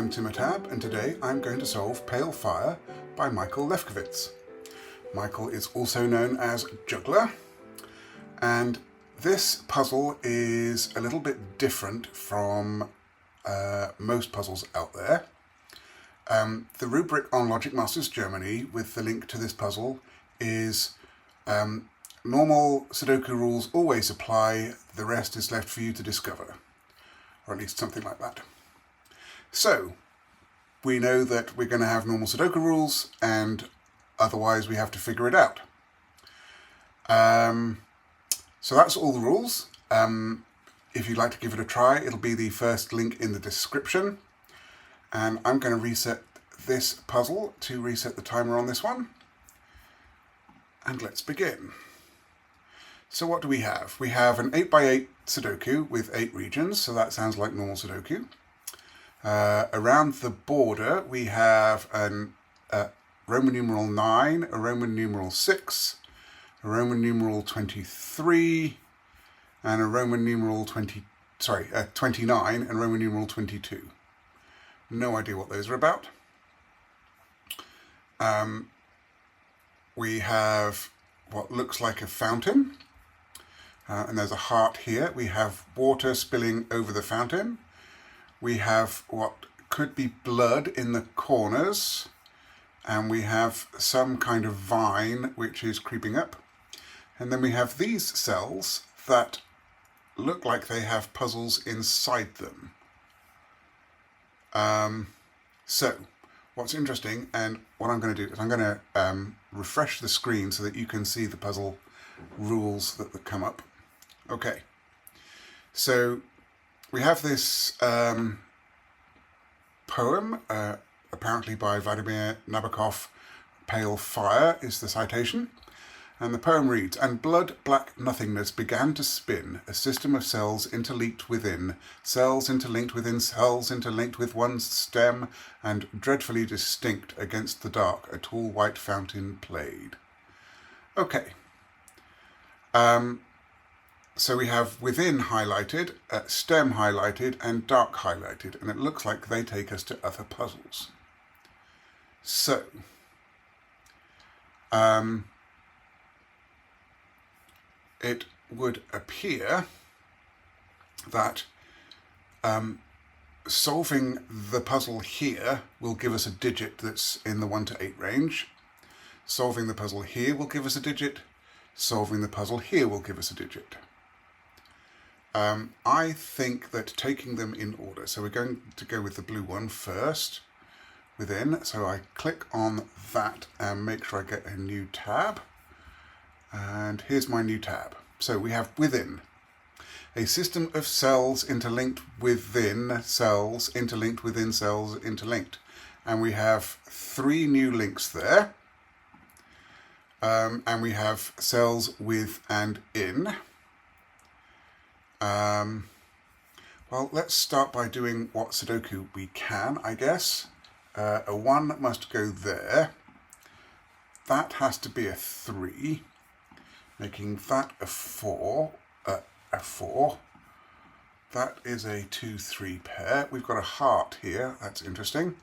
I'm Timotab, and today I'm going to solve Pale Fire by Michael Lefkowitz. Michael is also known as Juggler, and this puzzle is a little bit different from most puzzles out there. The rubric on Logic Masters Germany with the link to this puzzle is normal Sudoku rules always apply, the rest is left for you to discover, or at least something like that. So, we know that we're going to have normal Sudoku rules, and otherwise we have to figure it out. So that's all the rules. If you'd like to give it a try, it'll be the first link in the description. And I'm going to reset this puzzle to reset the timer on this one. And let's begin. So what do we have? We have an 8x8 Sudoku with 8 regions, so that sounds like normal Sudoku. Around the border we have a Roman numeral 9, a Roman numeral 6, a Roman numeral 23, and a Roman numeral 29 and Roman numeral 22. No idea what those are about. We have what looks like a fountain, and there's a heart here. We have water spilling over the fountain. We have what could be blood in the corners, and we have some kind of vine which is creeping up. And then we have these cells that look like they have puzzles inside them. So what's interesting, and what I'm going to do is I'm going to refresh the screen so that you can see the puzzle rules that come up. Okay, so we have this poem, apparently by Vladimir Nabokov. Pale Fire is the citation. And the poem reads, "And blood-black nothingness began to spin, a system of cells interlinked within, cells interlinked within cells interlinked with one stem, and dreadfully distinct against the dark, a tall white fountain played." Okay. So we have within highlighted, stem highlighted, and dark highlighted, and it looks like they take us to other puzzles. So, it would appear that solving the puzzle here will give us a digit that's in the 1 to 8 range. Solving the puzzle here will give us a digit. Solving the puzzle here will give us a digit. I think that taking them in order, so we're going to go with the blue one first, within, so I click on that and make sure I get a new tab, and here's my new tab. So we have within, a system of cells interlinked within cells, interlinked within cells, interlinked, and we have 3 new links there, and we have cells with and in. Well, let's start by doing what Sudoku we can, I guess. A 1 must go there. That has to be a 3, making that a 4. That is a 2-3 pair. We've got a heart here. That's interesting.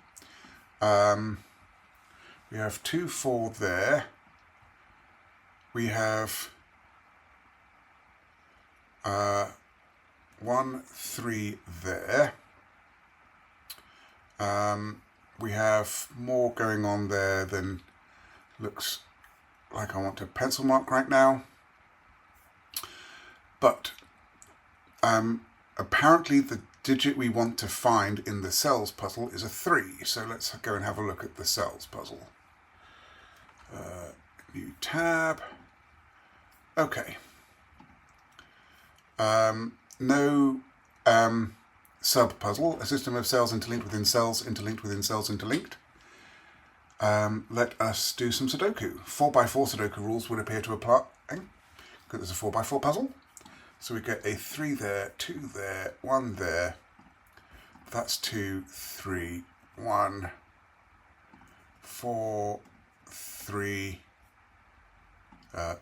We have 2, 4 there. We have 1, 3 there. We have more going on there than looks like I want to pencil mark right now. But apparently the digit we want to find in the cells puzzle is a 3. So let's go and have a look at the cells puzzle. New tab. Okay. No sub-puzzle, a system of cells interlinked within cells, interlinked within cells, interlinked. Let us do some Sudoku. 4x4 Sudoku rules would appear to apply, because there's a 4x4 puzzle. So we get a 3 there, 2 there, 1 there. That's 2, 3, 1, 4, 3,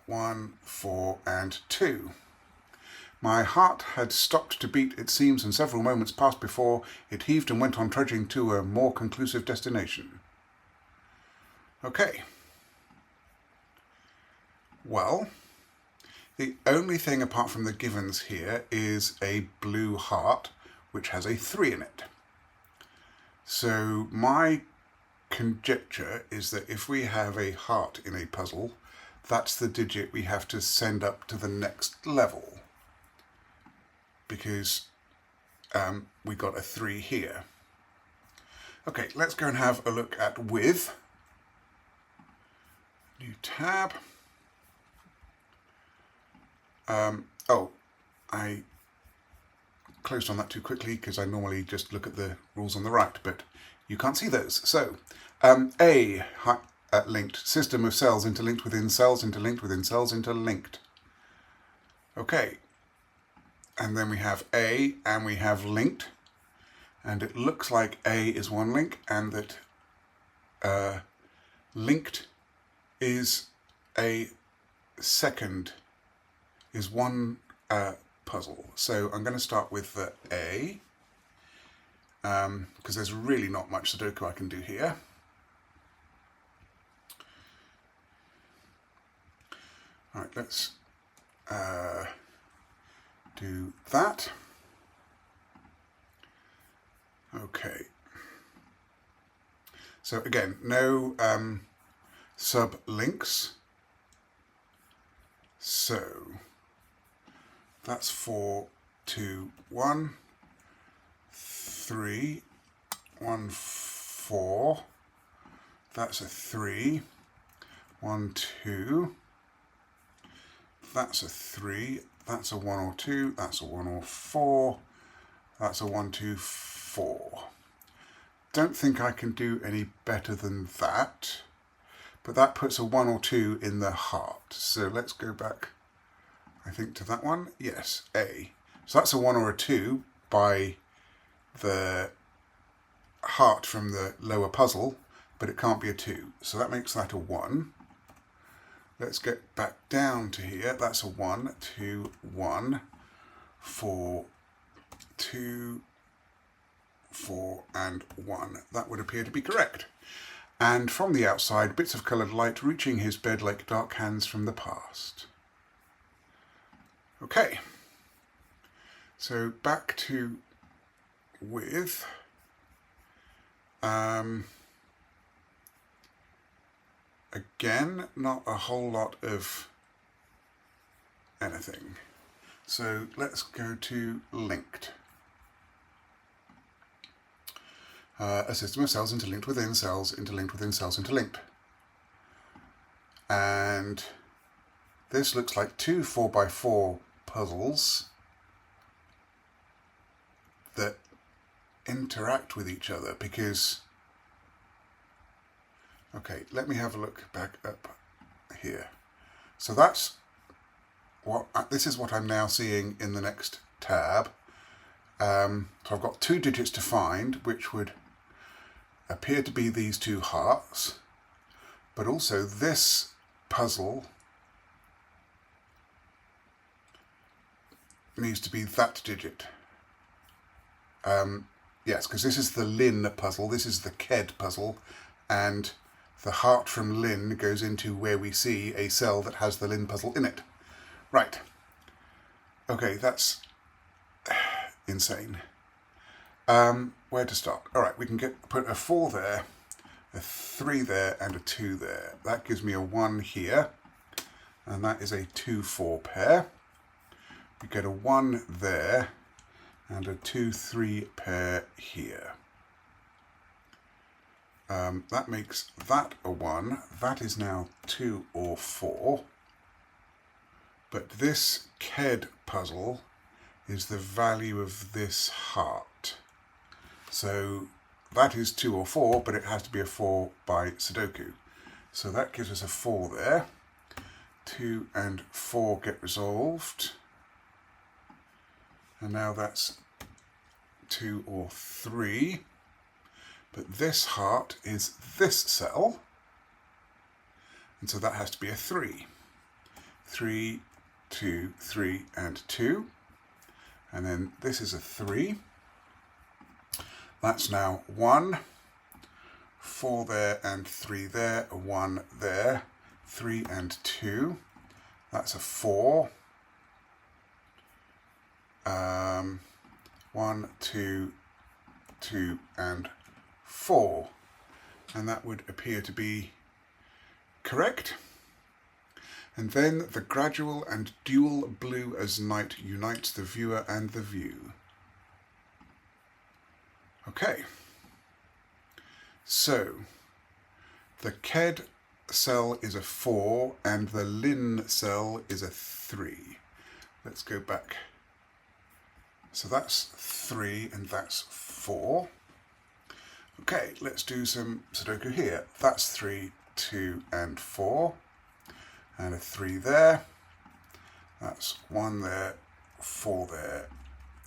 1, 4, and 2. My heart had stopped to beat, it seems, and several moments passed before it heaved and went on trudging to a more conclusive destination. Okay. Well, the only thing apart from the givens here is a blue heart, which has a 3 in it. So my conjecture is that if we have a heart in a puzzle, that's the digit we have to send up to the next level, because we got a 3 here. Okay, let's go and have a look at with. New tab. Oh, I closed on that too quickly because I normally just look at the rules on the right, but you can't see those. So, A, linked, system of cells interlinked within cells, interlinked within cells, interlinked. Okay, and then we have A and we have linked, and it looks like A is one link and that linked is a second, is one puzzle. So I'm going to start with the A, because there's really not much Sudoku I can do here. All right, let's do that. Okay. So again, no sublinks. So that's 4, 2, 1, 3, 1, 4. That's a 3, 1, 2. That's a 3. That's a 1 or 2. That's a 1 or 4. That's a 1, 2, 4. Don't think I can do any better than that, but that puts a 1 or 2 in the heart. So let's go back, I think, to that one. Yes, A. So that's a 1 or a 2 by the heart from the lower puzzle, but it can't be a 2. So that makes that a 1. Let's get back down to here. That's a 1, 2, 1, 4, 2, 4, and 1. That would appear to be correct. And from the outside, bits of coloured light reaching his bed like dark hands from the past. Okay. So back to with. Again, not a whole lot of anything. So let's go to linked. A system of cells interlinked within cells, interlinked within cells, interlinked. And this looks like 2 4x4 puzzles that interact with each other because, okay, let me have a look back up here. So that's what, this is what I'm now seeing in the next tab. So I've got 2 digits to find, which would appear to be these 2 hearts, but also this puzzle needs to be that digit. Yes, because this is the Lin puzzle, this is the Ked puzzle, and the heart from Lin goes into where we see a cell that has the Lin puzzle in it. Right. Okay, that's insane. Where to start? All right, we can put a 4 there, a 3 there, and a 2 there. That gives me a 1 here, and that is a 2-4 pair. We get a 1 there, and a 2-3 pair here. That makes that a 1. That is now 2 or 4. But this Ked puzzle is the value of this heart. So that is 2 or 4, but it has to be a 4 by Sudoku. So that gives us a 4 there. 2 and 4 get resolved. And now that's 2 or 3. But this heart is this cell. And so that has to be a 3. 3, 2, 3, and 2. And then this is a 3. That's now 1, 4 there and 3 there, a 1 there, 3 and 2. That's a 4. 1, 2, 2 and 4. And that would appear to be correct. And then the gradual and dual blue as night unites the viewer and the view. Okay, so the KED cell is a 4 and the LIN cell is a 3. Let's go back. So that's 3 and that's 4. Okay, let's do some Sudoku here. That's 3, 2 and 4. And a 3 there. That's 1 there, 4 there,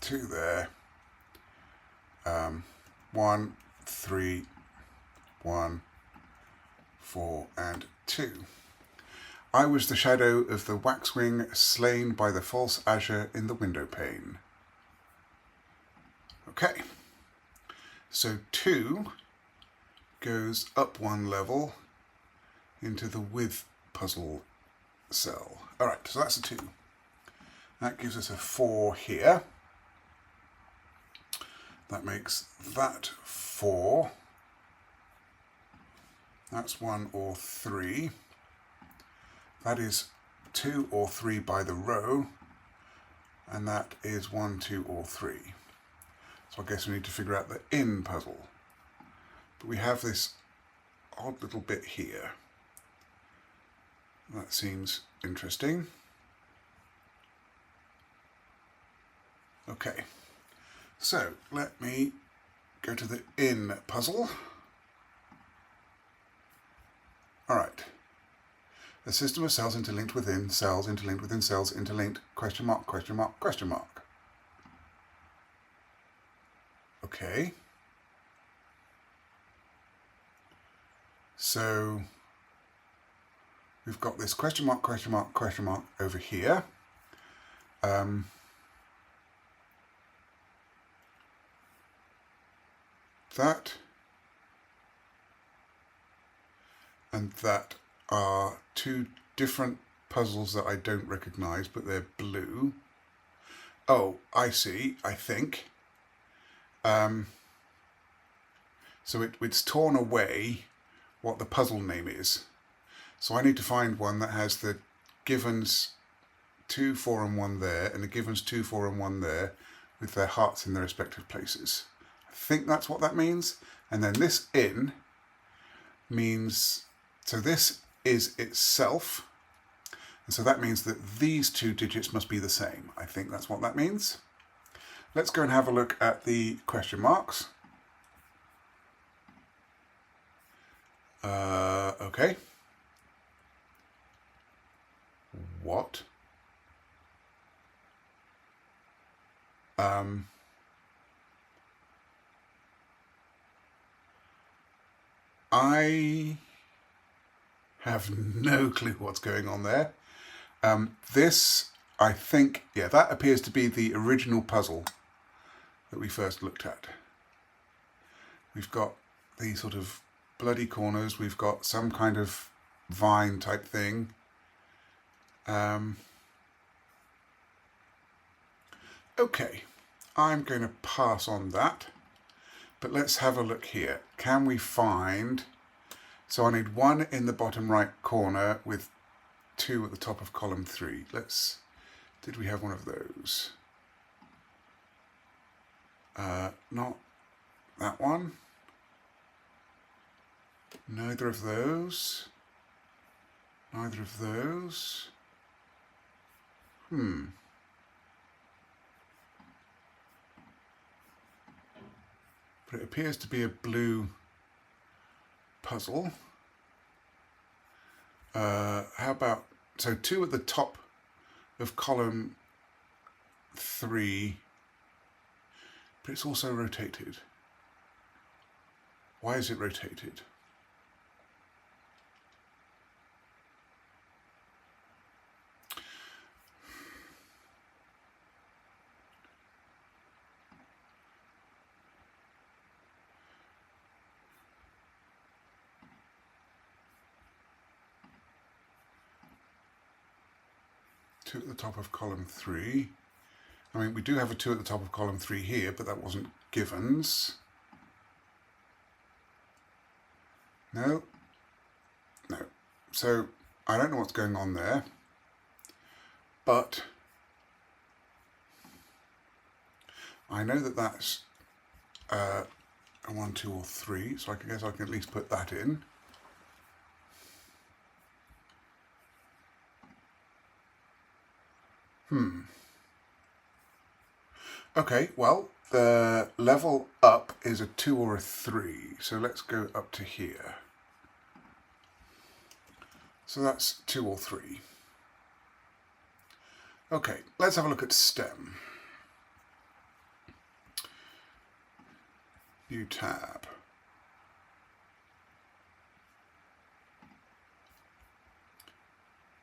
2 there. 1, 3, 1, 4 and 2. I was the shadow of the waxwing slain by the false azure in the window pane. Okay, so 2 goes up 1 level into the with puzzle cell. All right, so that's a 2. That gives us a 4 here. That makes that 4. That's 1 or 3. That is 2 or 3 by the row. And that is 1, 2 or 3. So I guess we need to figure out the in puzzle. But we have this odd little bit here. That seems interesting. Okay. So let me go to the in puzzle. All right. A system of cells interlinked within cells, interlinked within cells, interlinked, question mark, question mark, question mark. Okay. So we've got this question mark, question mark, question mark over here. That and that are 2 different puzzles that I don't recognize, but they're blue. Oh, I see, I think. So it's torn away what the puzzle name is. So I need to find one that has the givens 2, 4 and 1 there, and the givens 2, 4 and 1 there, with their hearts in their respective places. I think that's what that means. And then this in means, so this is itself. And so that means that these 2 digits must be the same. I think that's what that means. Let's go and have a look at the question marks. Okay. What? I have no clue what's going on there. This, I think, yeah, that appears to be the original puzzle that we first looked at. We've got these sort of bloody corners. We've got some kind of vine type thing. Okay, I'm going to pass on that. But let's have a look here. Can we find... So I need 1 in the bottom right corner with 2 at the top of column 3. Let's... Did we have one of those? Not that one. Neither of those. Neither of those. But it appears to be a blue puzzle. How about, so 2 at the top of column 3, but it's also rotated. Why is it rotated? 2 at the top of column 3. I mean, we do have a 2 at the top of column 3 here, but that wasn't givens. No. No. So I don't know what's going on there, but I know that that's a 1, 2 or 3, so I guess I can at least put that in. Okay, well, the level up is a 2 or a 3, so let's go up to here. So that's 2 or 3. Okay, let's have a look at stem. New tab.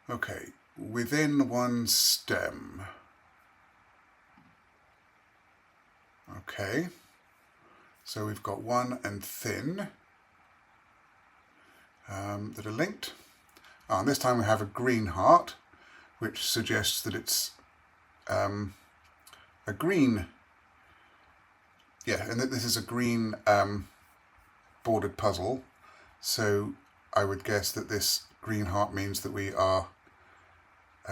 Okay, within one stem. Okay, so we've got one and thin that are linked. And this time we have a green heart, which suggests that it's a green, yeah, and that this is a green bordered puzzle. So I would guess that this green heart means that we are,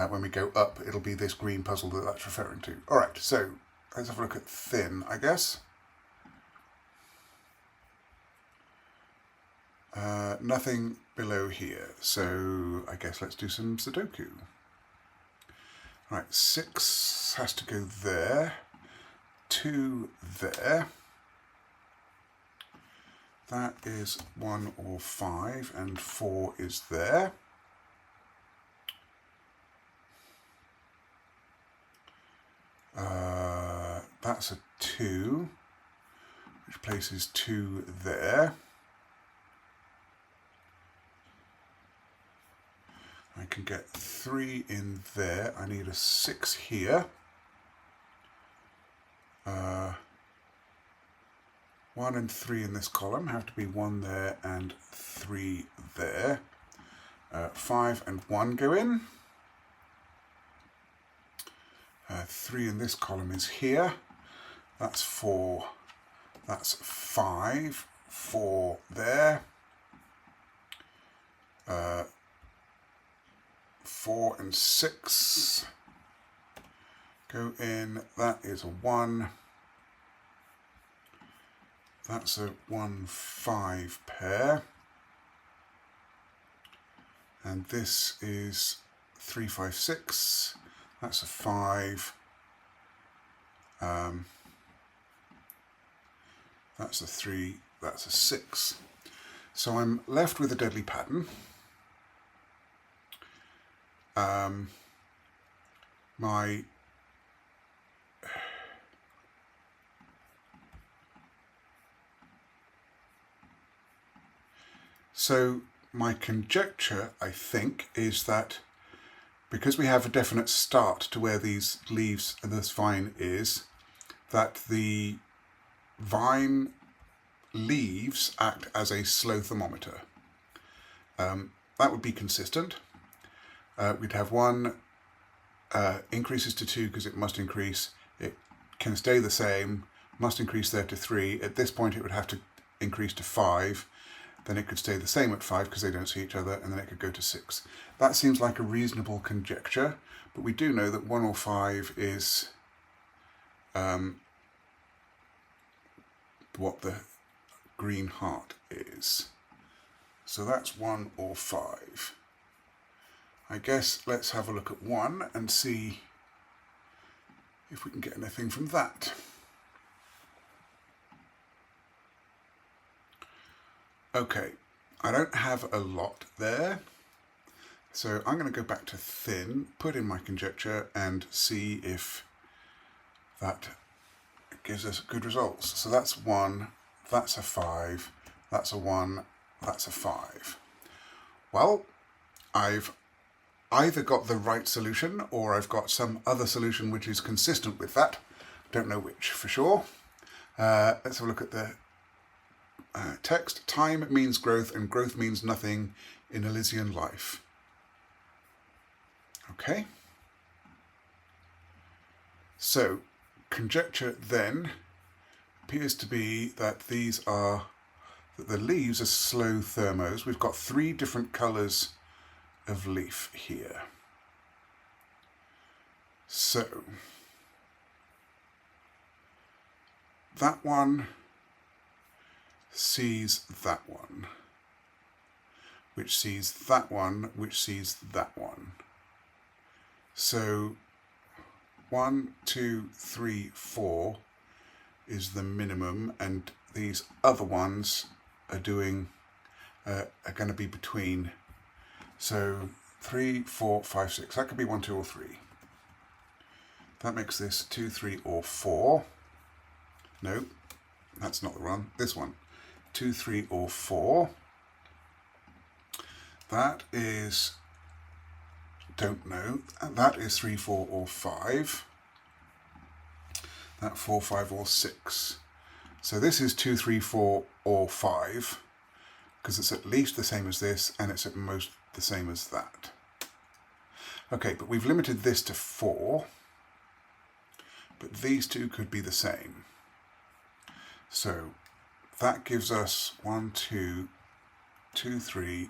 when we go up, it'll be this green puzzle that that's referring to. All right, so let's have a look at thin, I guess. Nothing below here, so I guess let's do some Sudoku. Right, 6 has to go there, 2 there. That is 1 or 5, and 4 is there. That's a 2, which places 2 there. I can get 3 in there. I need a 6 here. 1 and 3 in this column have to be 1 there and 3 there. 5 and 1 go in. 3 in this column is here. That's 4. That's 5. 4 there. 4 and 6 go in. That is a 1. That's a 1, 5 pair. And this is 3, 5, 6. That's a 5. That's a 3. That's a 6. So I'm left with a deadly pattern. So my conjecture, I think, is that because we have a definite start to where these leaves and this vine is, that the vine leaves act as a slow thermometer. That would be consistent. We'd have 1 increases to 2 because it must increase. It can stay the same, must increase there to 3. At this point it would have to increase to 5. Then it could stay the same at 5 because they don't see each other, and then it could go to 6. That seems like a reasonable conjecture, but we do know that 1 or 5 is what the green heart is. So that's 1 or 5. I guess let's have a look at 1 and see if we can get anything from that. Okay, I don't have a lot there, so I'm going to go back to thin, put in my conjecture, and see if that gives us good results. So that's 1, that's a 5, that's a 1, that's a 5. Well, I've either got the right solution or I've got some other solution which is consistent with that. Don't know which for sure. Let's have a look at the text. Time means growth and growth means nothing in Elysian life. Okay. So conjecture then appears to be that that the leaves are slow thermos. We've got 3 different colours of leaf here. So that one sees that one, which sees that one, which sees that one. So 1, 2, 3, 4 is the minimum, and these other ones are going to be between. So 3, 4, 5, 6. That could be 1, 2, or 3. That makes this 2, 3, or 4. No, that's not the one. This one. 2, 3, or 4. That is, don't know. That is 3, 4, or 5. That 4, 5, or 6. So this is 2, 3, 4, or 5, because it's at least the same as this, and it's at most the same as that. Okay, but we've limited this to 4, but these two could be the same. So that gives us 1, 2, 2, 3,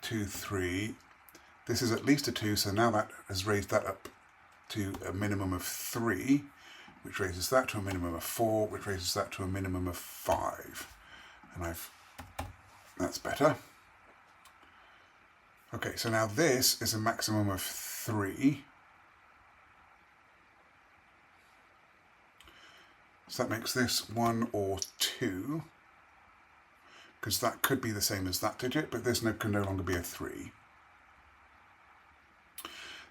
2, 3. This is at least a 2, so now that has raised that up to a minimum of 3, which raises that to a minimum of 4, which raises that to a minimum of 5. And that's better. Okay, so now this is a maximum of 3. So that makes this 1 or 2, because that could be the same as that digit, but this can no longer be a 3.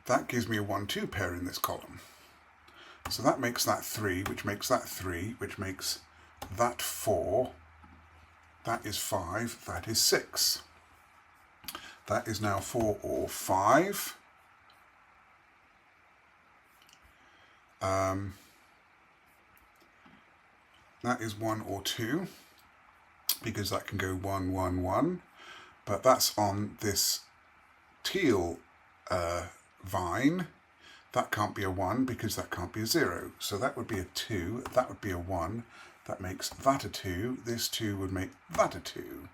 That gives me a 1, 2 pair in this column. So that makes that 3, which makes that 3, which makes that 4. That is 5, that is 6. That is now 4 or 5. That is 1 or 2, because that can go 1, 1, 1. But that's on this teal vine. That can't be a 1, because that can't be a 0. So that would be a 2, that would be a 1. That makes that a 2. This 2 would make that a 2,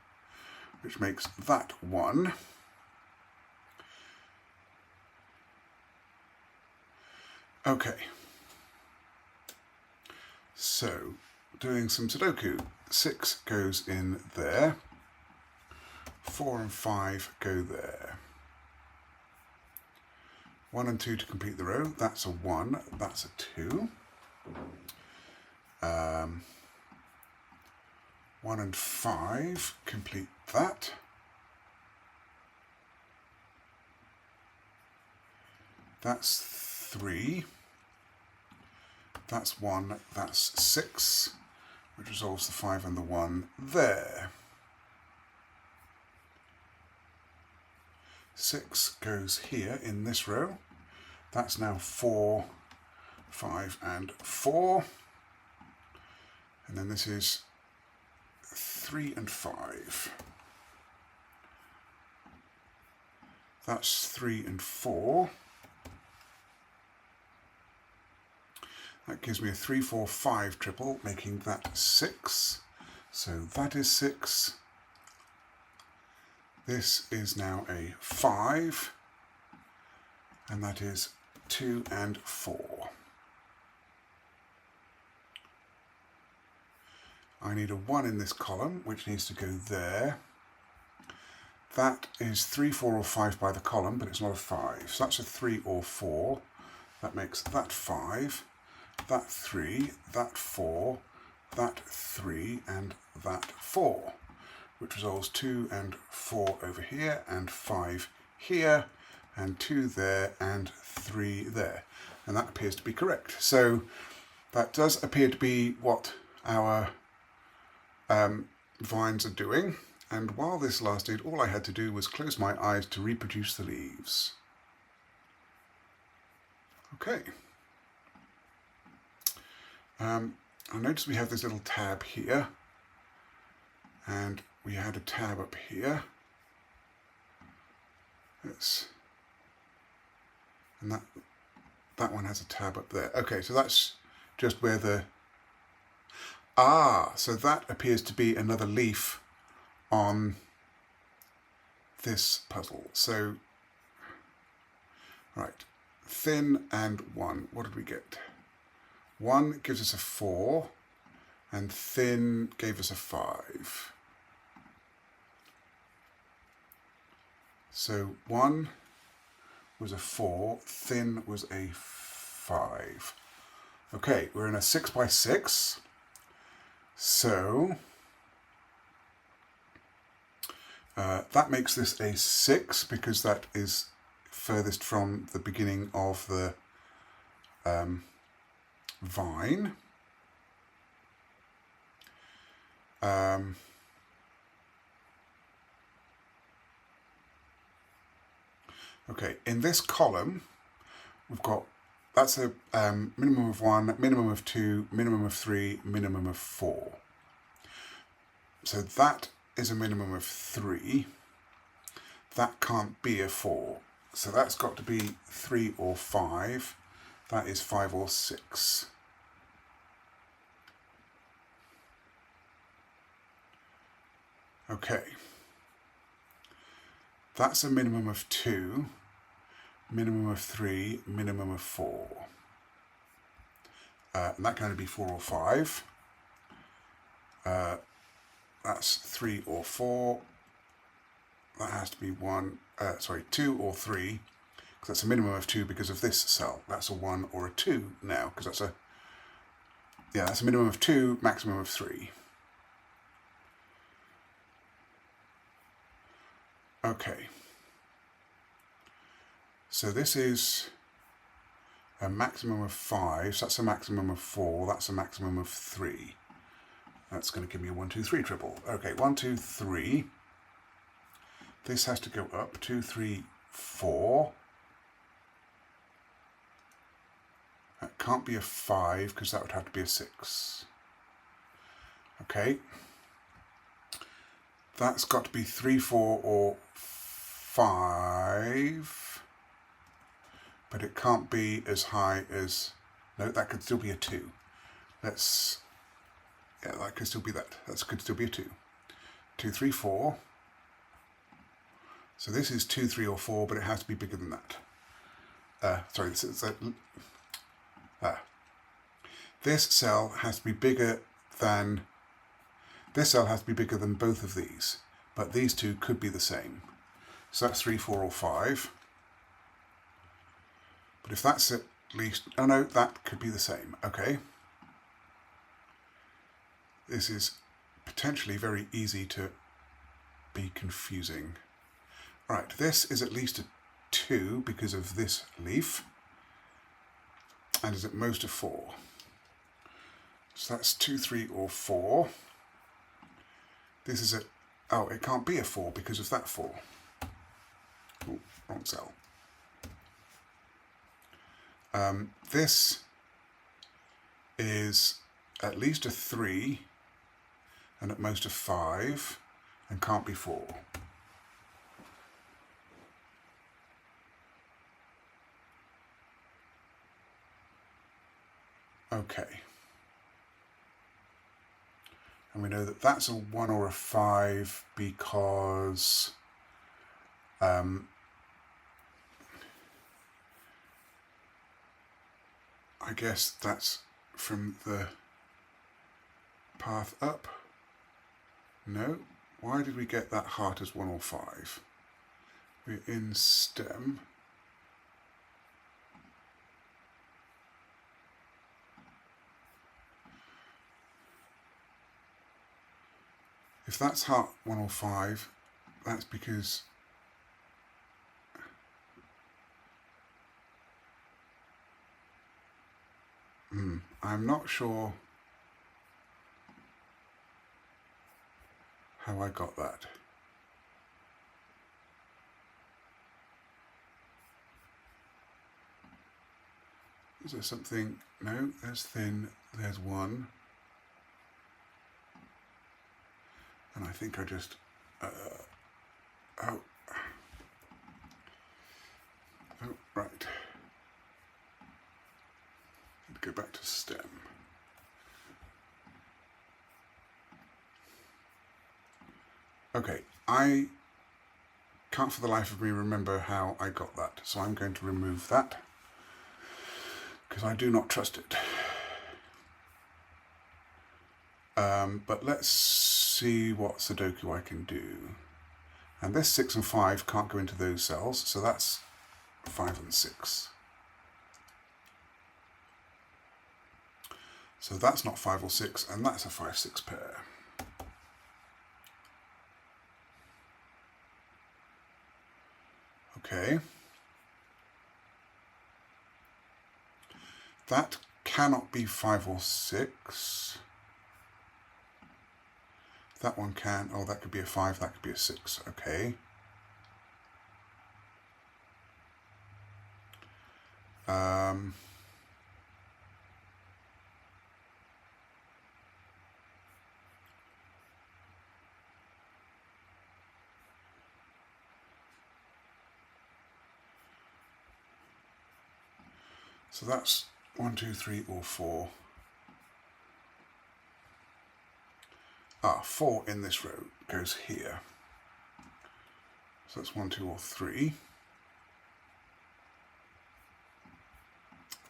which makes that 1. Okay. So, doing some Sudoku. 6 goes in there. 4 and 5 go there. 1 and 2 to complete the row. That's a 1. That's a 2. 1 and 5 complete that. That's 3. That's 1. That's 6, which resolves the 5 and the 1 there. 6 goes here in this row. That's now 4, 5, and 4. And then this is 3 and 5. That's 3 and 4. That gives me a 3, 4, 5 triple, making that 6. So that is 6. This is now a 5. And that is 2 and 4. I need a 1 in this column, which needs to go there. That is 3, 4, or 5 by the column, but it's not a 5. So that's a 3 or 4. That makes that 5, that 3, that 4, that 3, and that 4, which resolves 2 and 4 over here, and 5 here, and 2 there, and 3 there. And that appears to be correct. So that does appear to be what our vines are doing. And while this lasted, all I had to do was close my eyes to reproduce the leaves. Okay. I notice we have this little tab here, and we had a tab up here. And that one has a tab up there. Okay, so that's just where the... so that appears to be another leaf on this puzzle. So, right, thin and 1. What did we get? 1 gives us a 4, and thin gave us a 5. So 1 was a 4, thin was a 5. Okay, we're in a 6 by 6. So that makes this a 6 because that is furthest from the beginning of the vine. Okay, in this column, we've got, that's a minimum of 1, minimum of 2, minimum of 3, minimum of 4. So that is a minimum of 3. That can't be a 4. So that's got to be 3 or 5. That is 5 or 6. Okay. That's a minimum of 2, minimum of 3, minimum of 4. And that can only be 4 or 5. That's 3 or 4. That has to be 2 or 3, because that's a minimum of 2 because of this cell. That's a 1 or a 2 now, because that's that's a minimum of 2, maximum of 3. Okay. So this is a maximum of 5, so that's a maximum of 4, that's a maximum of 3. That's going to give me a 1, 2, 3 triple. Okay, 1, 2, 3. This has to go up, 2, 3, 4. That can't be a 5 because that would have to be a 6. Okay. That's got to be 3, 4 or 5. But it can't be as high as... No, that could still be a 2. That could still be that. That could still be a 2. 2, 3, 4. So this is 2, 3 or 4, but it has to be bigger than that. This cell has to be bigger than... This cell has to be bigger than both of these, but these two could be the same. So that's 3, 4 or 5. But if that's at least... Oh no, that could be the same. Okay. This is potentially very easy to be confusing. Right, this is at least a 2 because of this leaf, and is at most a 4. So that's 2, 3 or 4. This is a... Oh, it can't be a 4 because of that 4. Oh, wrong cell. This is at least a 3 and at most a 5 and can't be 4. Okay. And we know that that's a 1 or a 5 because I guess that's from the path up. No, why did we get that heart as 1 or 5? We're in stem. If that's heart 1 or 5, that's because I'm not sure how I got that. Is there something? No, there's thin, there's 1. And I think I just, right. back to stem. Okay, I can't for the life of me remember how I got that, so I'm going to remove that because I do not trust it. But let's see what Sudoku I can do. And this 6 and 5 can't go into those cells, so that's 5 and 6. So that's not 5 or 6, and that's a 5-6 pair. Okay. That cannot be 5 or 6. That one can. Oh, that could be a 5, that could be a 6. Okay. So that's 1, 2, 3, or 4. 4 in this row goes here. So that's 1, 2, or 3.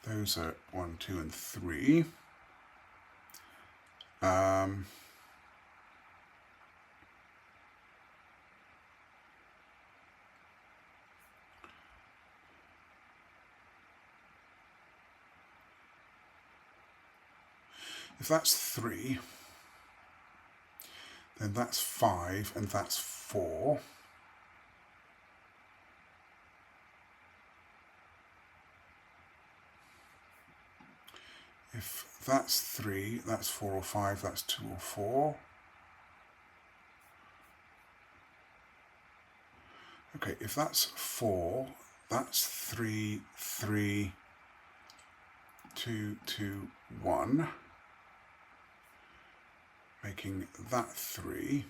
Those are 1, 2, and 3. If that's 3, then that's 5 and that's 4. If that's 3, that's 4 or 5, that's 2 or 4. Okay, if that's 4, that's 3, 3, 2, 2, 1. Making that 3.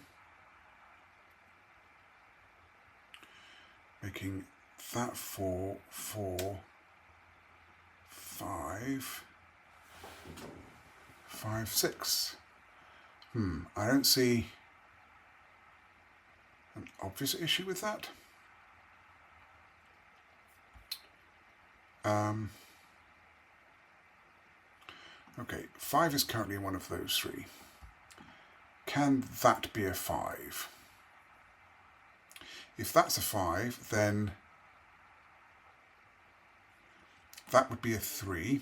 Making that 4, 4, 5. 5, 6. I don't see an obvious issue with that. Okay, 5 is currently in one of those 3. Can that be a 5? If that's a 5, then that would be a 3,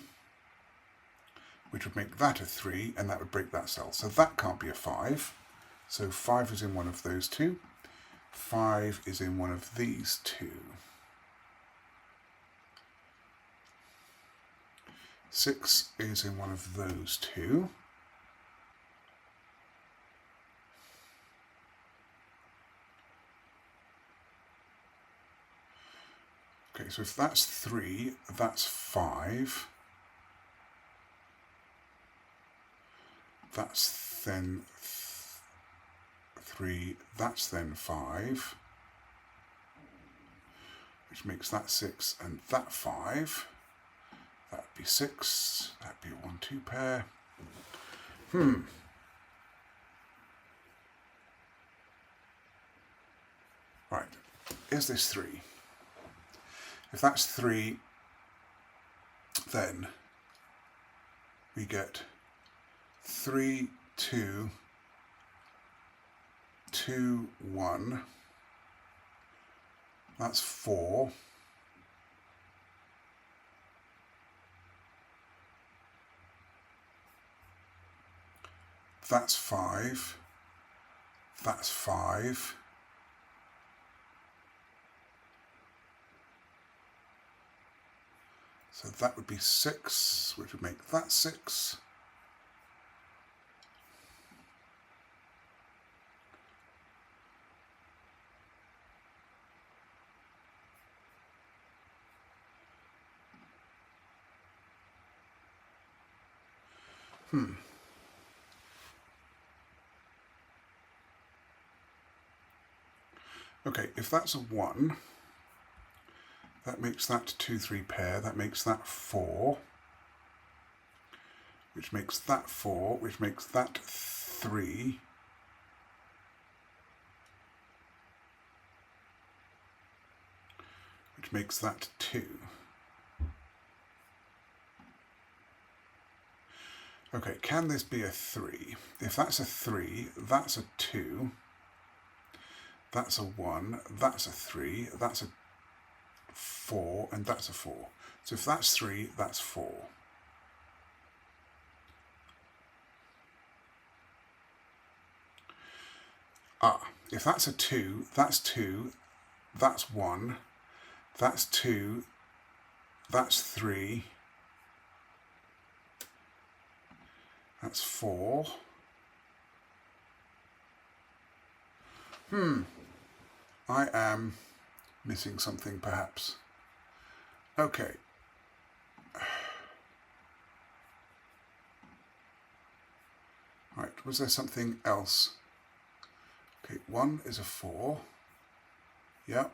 which would make that a 3, and that would break that cell. So that can't be a 5. So 5 is in one of those 2. 5 is in one of these 2. 6 is in one of those 2. Okay, so if that's 3, that's 5. That's then 3, that's then 5. Which makes that 6 and that 5. That'd be 6. That'd be a 1, 2 pair. Right. Is this 3? If that's 3, then we get 3, 2, 2, 1. That's 4. That's 5. That's 5. So that would be 6, which would make that 6. Okay, if that's a 1, that makes that 2, 3 pair, that makes that 4. which makes that 4, which makes that 3, which makes that 2. Okay, can this be a 3? If that's a 3, that's a 2, that's a 1, that's a 3, that's a 4, and that's a 4. So if that's 3, that's 4. If that's a 2, that's 2, that's 1, that's 2, that's 3, that's 4. I am missing something perhaps. Okay. Right, was there something else? Okay, 1 is a 4. Yep.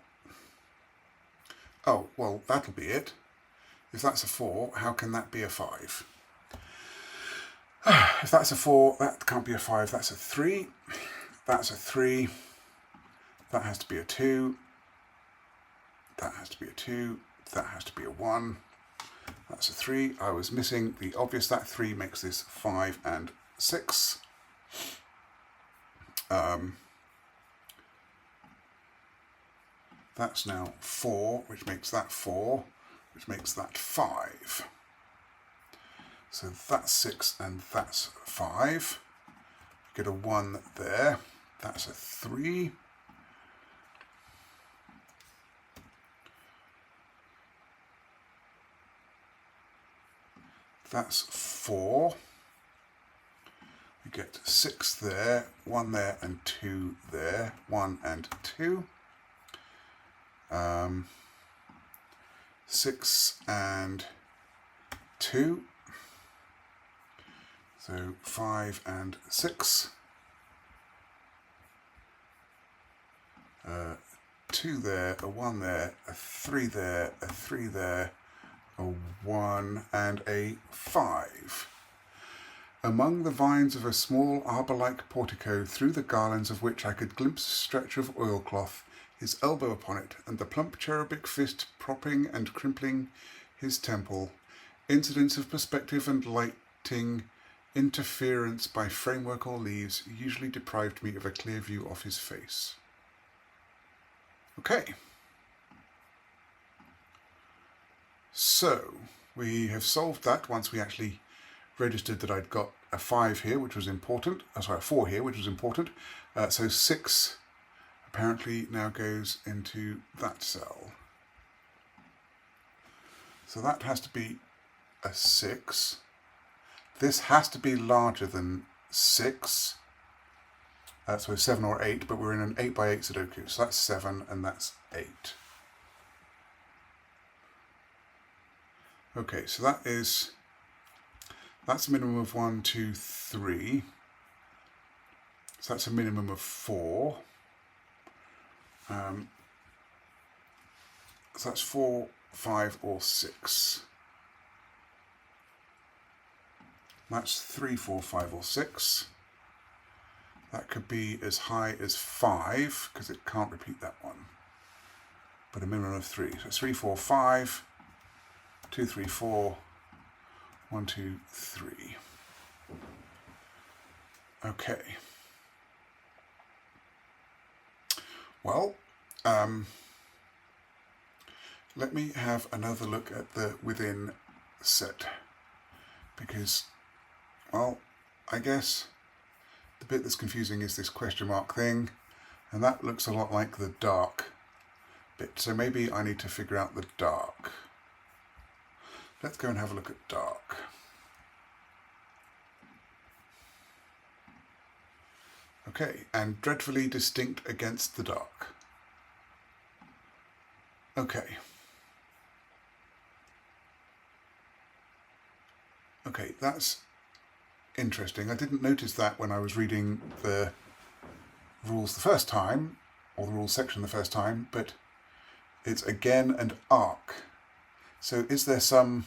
Oh, well, that'll be it. If that's a 4, how can that be a 5? If that's a 4, that can't be a 5. That's a 3. That's a 3. That has to be a 2. That has to be a 2. That has to be a 1. That's a 3. I was missing the obvious. That 3 makes this 5 and 6. That's now 4, which makes that 4, which makes that 5. So that's 6 and that's 5. Get a 1 there. That's a 3. That's 4. We get 6 there, 1 there, and 2 there. 1 and 2. 6 and 2. So 5 and 6. 2 there, a 1 there, a 3 there, a 3 there, a 1 and a 5. Among the vines of a small arbour-like portico, through the garlands of which I could glimpse a stretch of oilcloth, his elbow upon it, and the plump cherubic fist propping and crimpling his temple, incidents of perspective and lighting, interference by framework or leaves, usually deprived me of a clear view of his face. Okay. So, we have solved that once we actually registered that I'd got a 5 here, which was important. Sorry, a 4 here, which was important. So 6 apparently now goes into that cell. So that has to be a 6. This has to be larger than 6. So 7 or 8, but we're in an 8 by 8 Sudoku. So that's 7 and that's 8. Okay, so that's a minimum of 1, 2, 3. So that's a minimum of 4. So that's 4, 5, or 6. That's 3, 4, 5, or 6. That could be as high as 5, because it can't repeat that one. But a minimum of 3. So 3, 4, 5, 2, 3, 4, 1, 2, 3. Okay. Well, let me have another look at the within set, because, well, I guess the bit that's confusing is this question mark thing, and that looks a lot like the dark bit, so maybe I need to figure out the dark. Let's go and have a look at dark. Okay, and dreadfully distinct against the dark. Okay. Okay, that's interesting. I didn't notice that when I was reading the rules the first time, or the rules section the first time, but it's again and arc. So is there some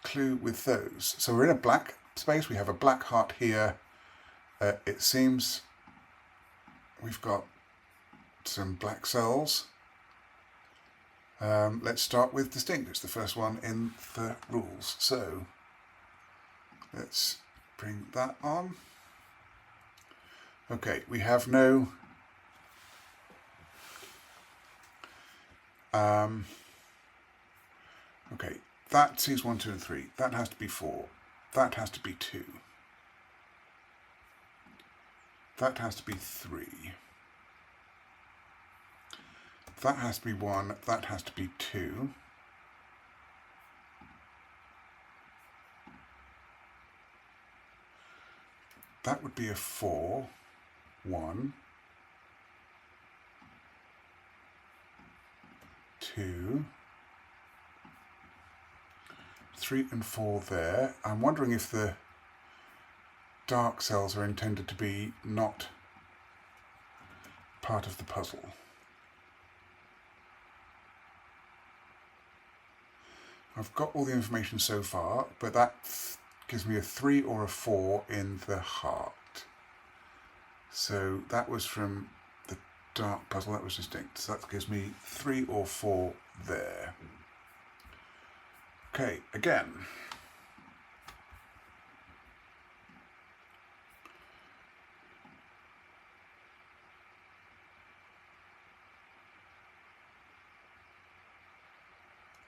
clue with those? So we're in a black space. We have a black heart here. It seems we've got some black cells. Let's start with distinct. It's the first one in the rules. So let's bring that on. Okay, we have no okay, that sees 1, 2, and 3. That has to be 4. That has to be 2. That has to be 3. That has to be 1. That has to be 2. That would be a 4. 1. 2. 3 and 4 there. I'm wondering if the dark cells are intended to be not part of the puzzle. I've got all the information so far, but that gives me a 3 or a 4 in the heart. So that was from the dark puzzle, that was distinct. So that gives me 3 or 4 there. Okay, again.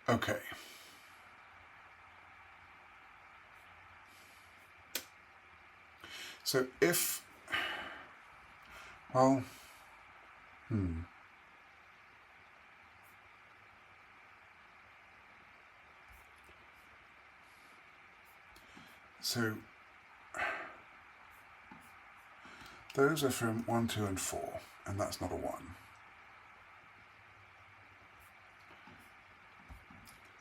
Okay. So if, well, so those are from 1, 2, and 4, and that's not a 1.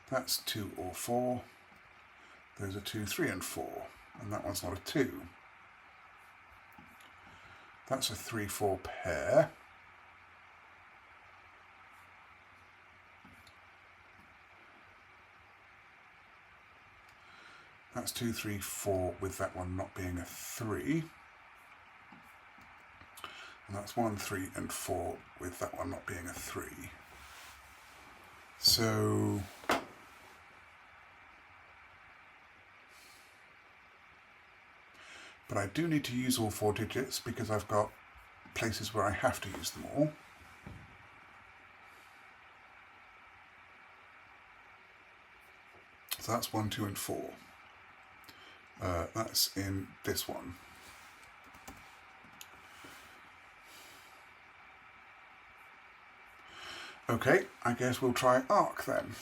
That's 2 or 4. Those are 2, 3, and 4, and that one's not a 2. That's a 3, 4 pair. That's 2, 3, 4 with that one not being a 3. And that's 1, 3, and 4 with that one not being a 3. So but I do need to use all 4 digits because I've got places where I have to use them all. So that's 1, 2, and 4. That's in this one. Okay, I guess we'll try arc then.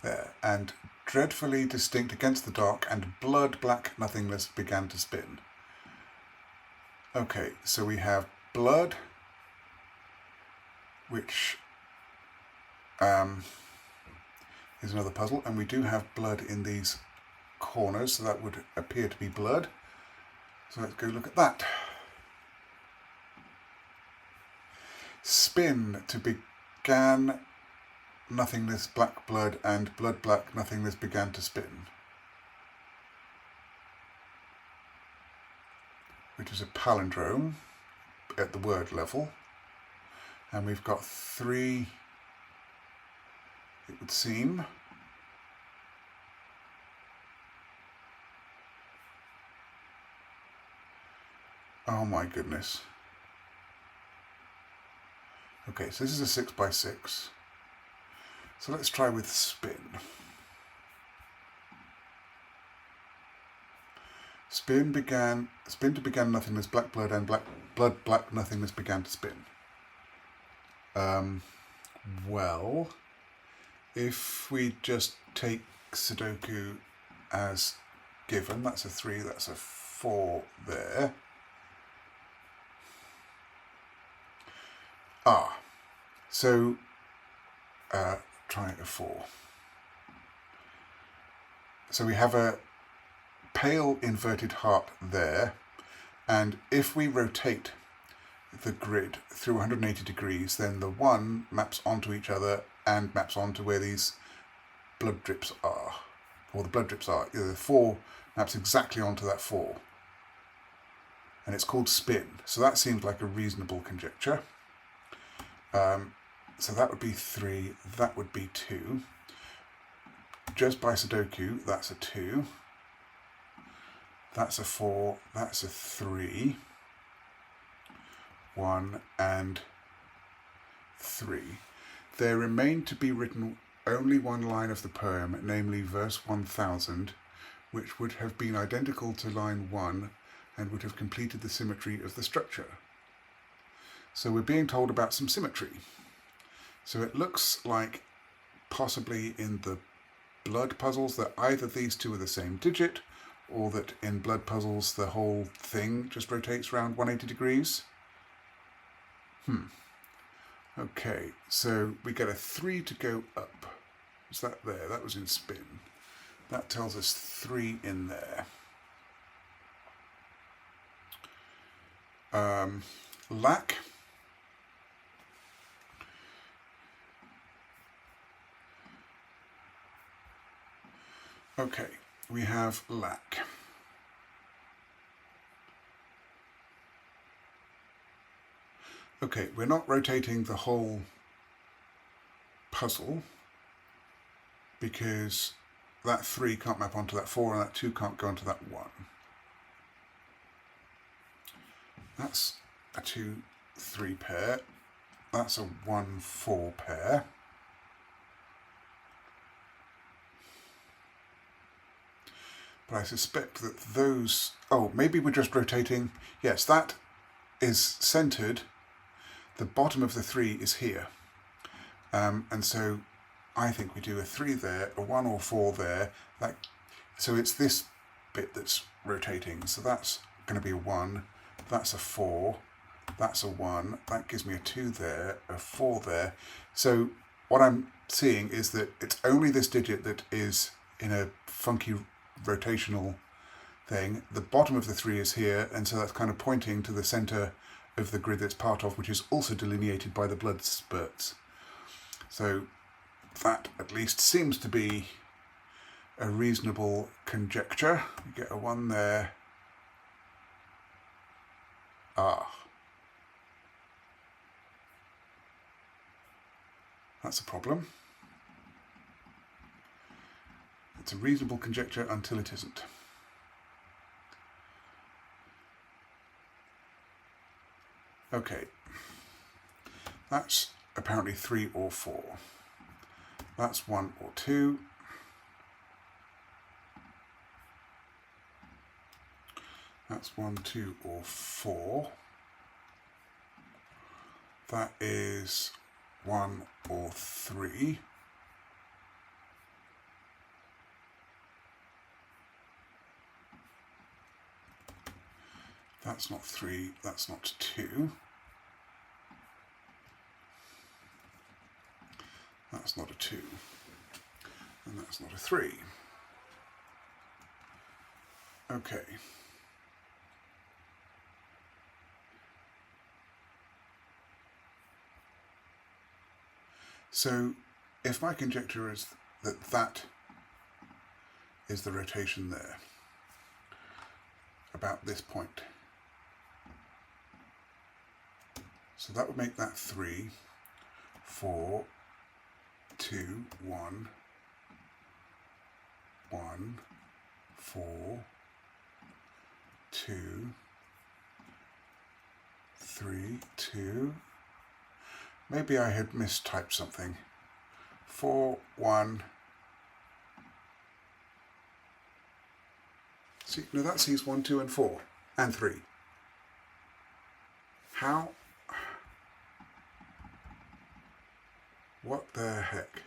There, and dreadfully distinct against the dark, and blood black nothingness began to spin. Okay, so we have blood, which is another puzzle, and we do have blood in these corners, so that would appear to be blood. So let's go look at that. Spin to began nothingness black blood, and blood black nothingness began to spin, which is a palindrome at the word level. And we've got 3, it would seem. Oh my goodness. Okay, so this is a 6 by 6. So let's try with spin. Spin to began nothingness, black blood, and blood black nothingness began to spin. Well, if we just take Sudoku as given, that's a 3, that's a 4 there. So try a 4. So we have a pale inverted heart there, and if we rotate the grid through 180 degrees, then the 1 maps onto each other and maps onto where these blood drips are, or the blood drips are. The 4 maps exactly onto that 4. And it's called spin. So that seems like a reasonable conjecture. So that would be 3, that would be 2. Just by Sudoku, that's a 2. That's a 4, that's a 3. 1 and 3. There remained to be written only one line of the poem, namely verse 1000, which would have been identical to line 1 and would have completed the symmetry of the structure. So we're being told about some symmetry. So it looks like possibly in the blood puzzles that either these two are the same digit, or that in blood puzzles the whole thing just rotates around 180 degrees. Okay, so we get a 3 to go up. Is that there? That was in spin. That tells us 3 in there. Lack. Okay, we have lack. Okay, we're not rotating the whole puzzle because that 3 can't map onto that 4 and that 2 can't go onto that 1. That's a 2-3 pair. That's a 1-4 pair. But I suspect that those... Oh, maybe we're just rotating... Yes, that is centered. The bottom of the 3 is here. And so I think we do a 3 there, a 1 or 4 there. So it's this bit that's rotating. So that's going to be a 1. That's a 4. That's a 1. That gives me a 2 there, a 4 there. So what I'm seeing is that it's only this digit that is in a funky rotational thing. The bottom of the 3 is here, and so that's kind of pointing to the center of the grid it's part of, which is also delineated by the blood spurts. So that at least seems to be a reasonable conjecture. We get a 1 there. That's a problem. It's a reasonable conjecture until it isn't. Okay, that's apparently 3 or 4. That's 1 or 2. That's 1, 2 or 4. That is 1 or 3. That's not 3, that's not 2. That's not a 2. And that's not a 3. Okay. So if my conjecture is that that is the rotation there, about this point, so that would make that 3, 4, 2, 1, 1, 4, 2, 3, 2. Maybe I had mistyped something. 4, 1. See, no, that sees 1, 2, and 4, and 3. How? What the heck?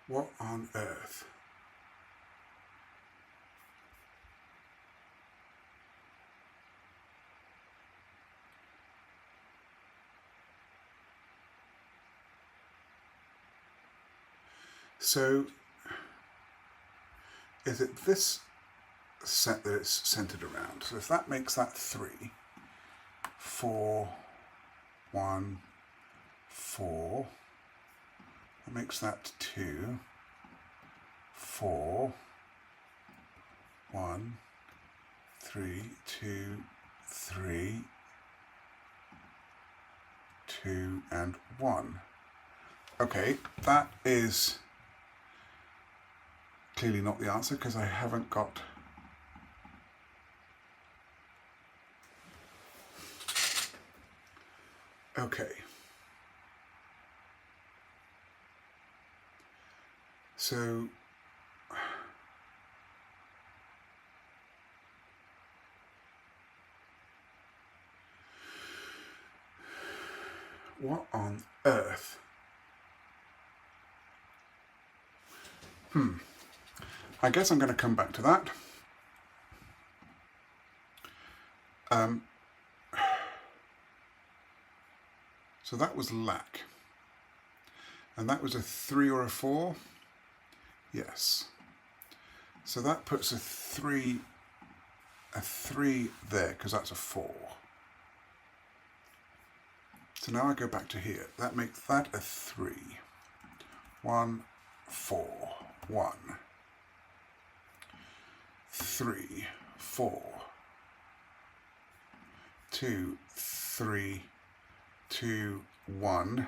What on earth? So is it this set that it's centered around. So if that makes that 3, 4, 1, 4, that makes that 2, 4, 1, 3, 2, 3, 2, and 1. Okay, that is clearly not the answer because I haven't got okay. So what on earth? I guess I'm going to come back to that. So that was lack. And that was a 3 or a 4? Yes. So that puts a 3 there, because that's a 4. So now I go back to here. That makes that a 3. 1, 4, 1. 3, 4. 2, 3, 2, 1,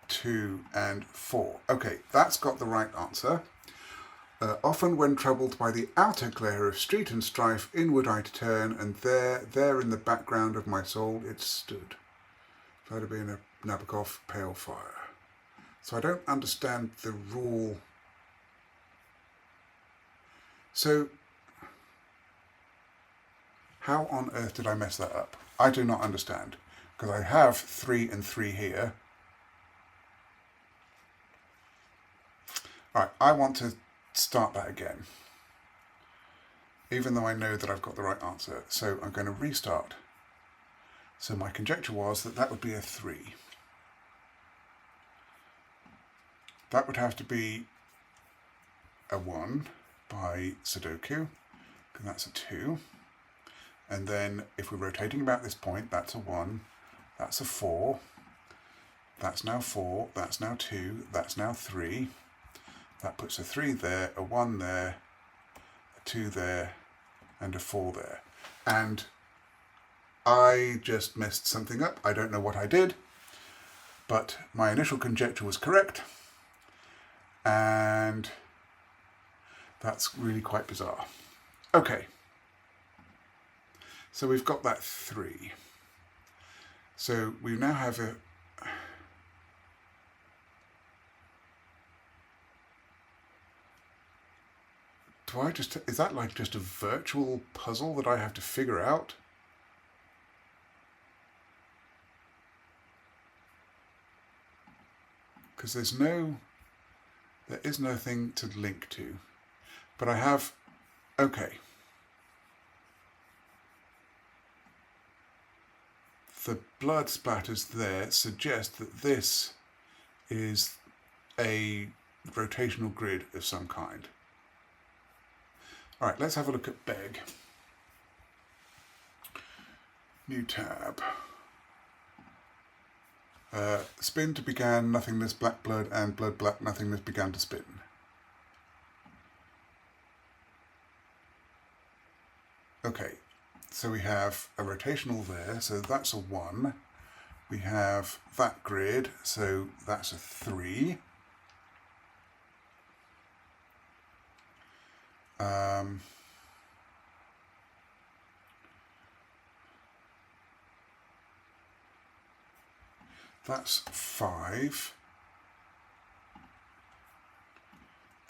2, and 4. Okay, that's got the right answer. Often when troubled by the outer glare of street and strife, inward I'd turn, and there in the background of my soul it stood. Tried to be in a Nabokov pale fire. So I don't understand the rule. So how on earth did I mess that up? I do not understand. Because I have 3 and 3 here. Alright, I want to start that again. Even though I know that I've got the right answer. So I'm going to restart. So my conjecture was that that would be a 3. That would have to be a 1 by Sudoku, and that's a 2. And then if we're rotating about this point, that's a 1, that's a 4, that's now 4, that's now 2, that's now 3. That puts a 3 there, a 1 there, a 2 there, and a 4 there. And I just messed something up. I don't know what I did, but my initial conjecture was correct. And that's really quite bizarre. Okay. So we've got that 3. So we now have a... is that like just a virtual puzzle that I have to figure out? Because there is nothing to link to. But I have, okay. The blood splatters there suggest that this is a rotational grid of some kind. All right, let's have a look at Beg. New tab. Spin to began, nothingness, black blood, and blood black nothingness began to spin. Okay, so we have a rotational there, so that's a 1. We have that grid, so that's a 3. That's 5.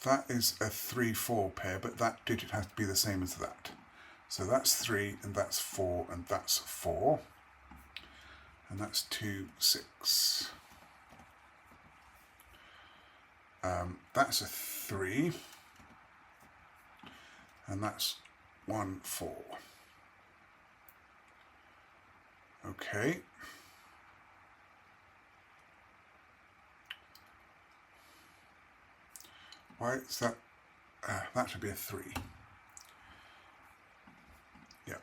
That is a 3-4 pair, but that digit has to be the same as that. So that's 3, and that's 4, and that's 4. And that's 2, 6. That's a 3. And that's 1, 4. Okay. Why is that that should be a 3. Yeah.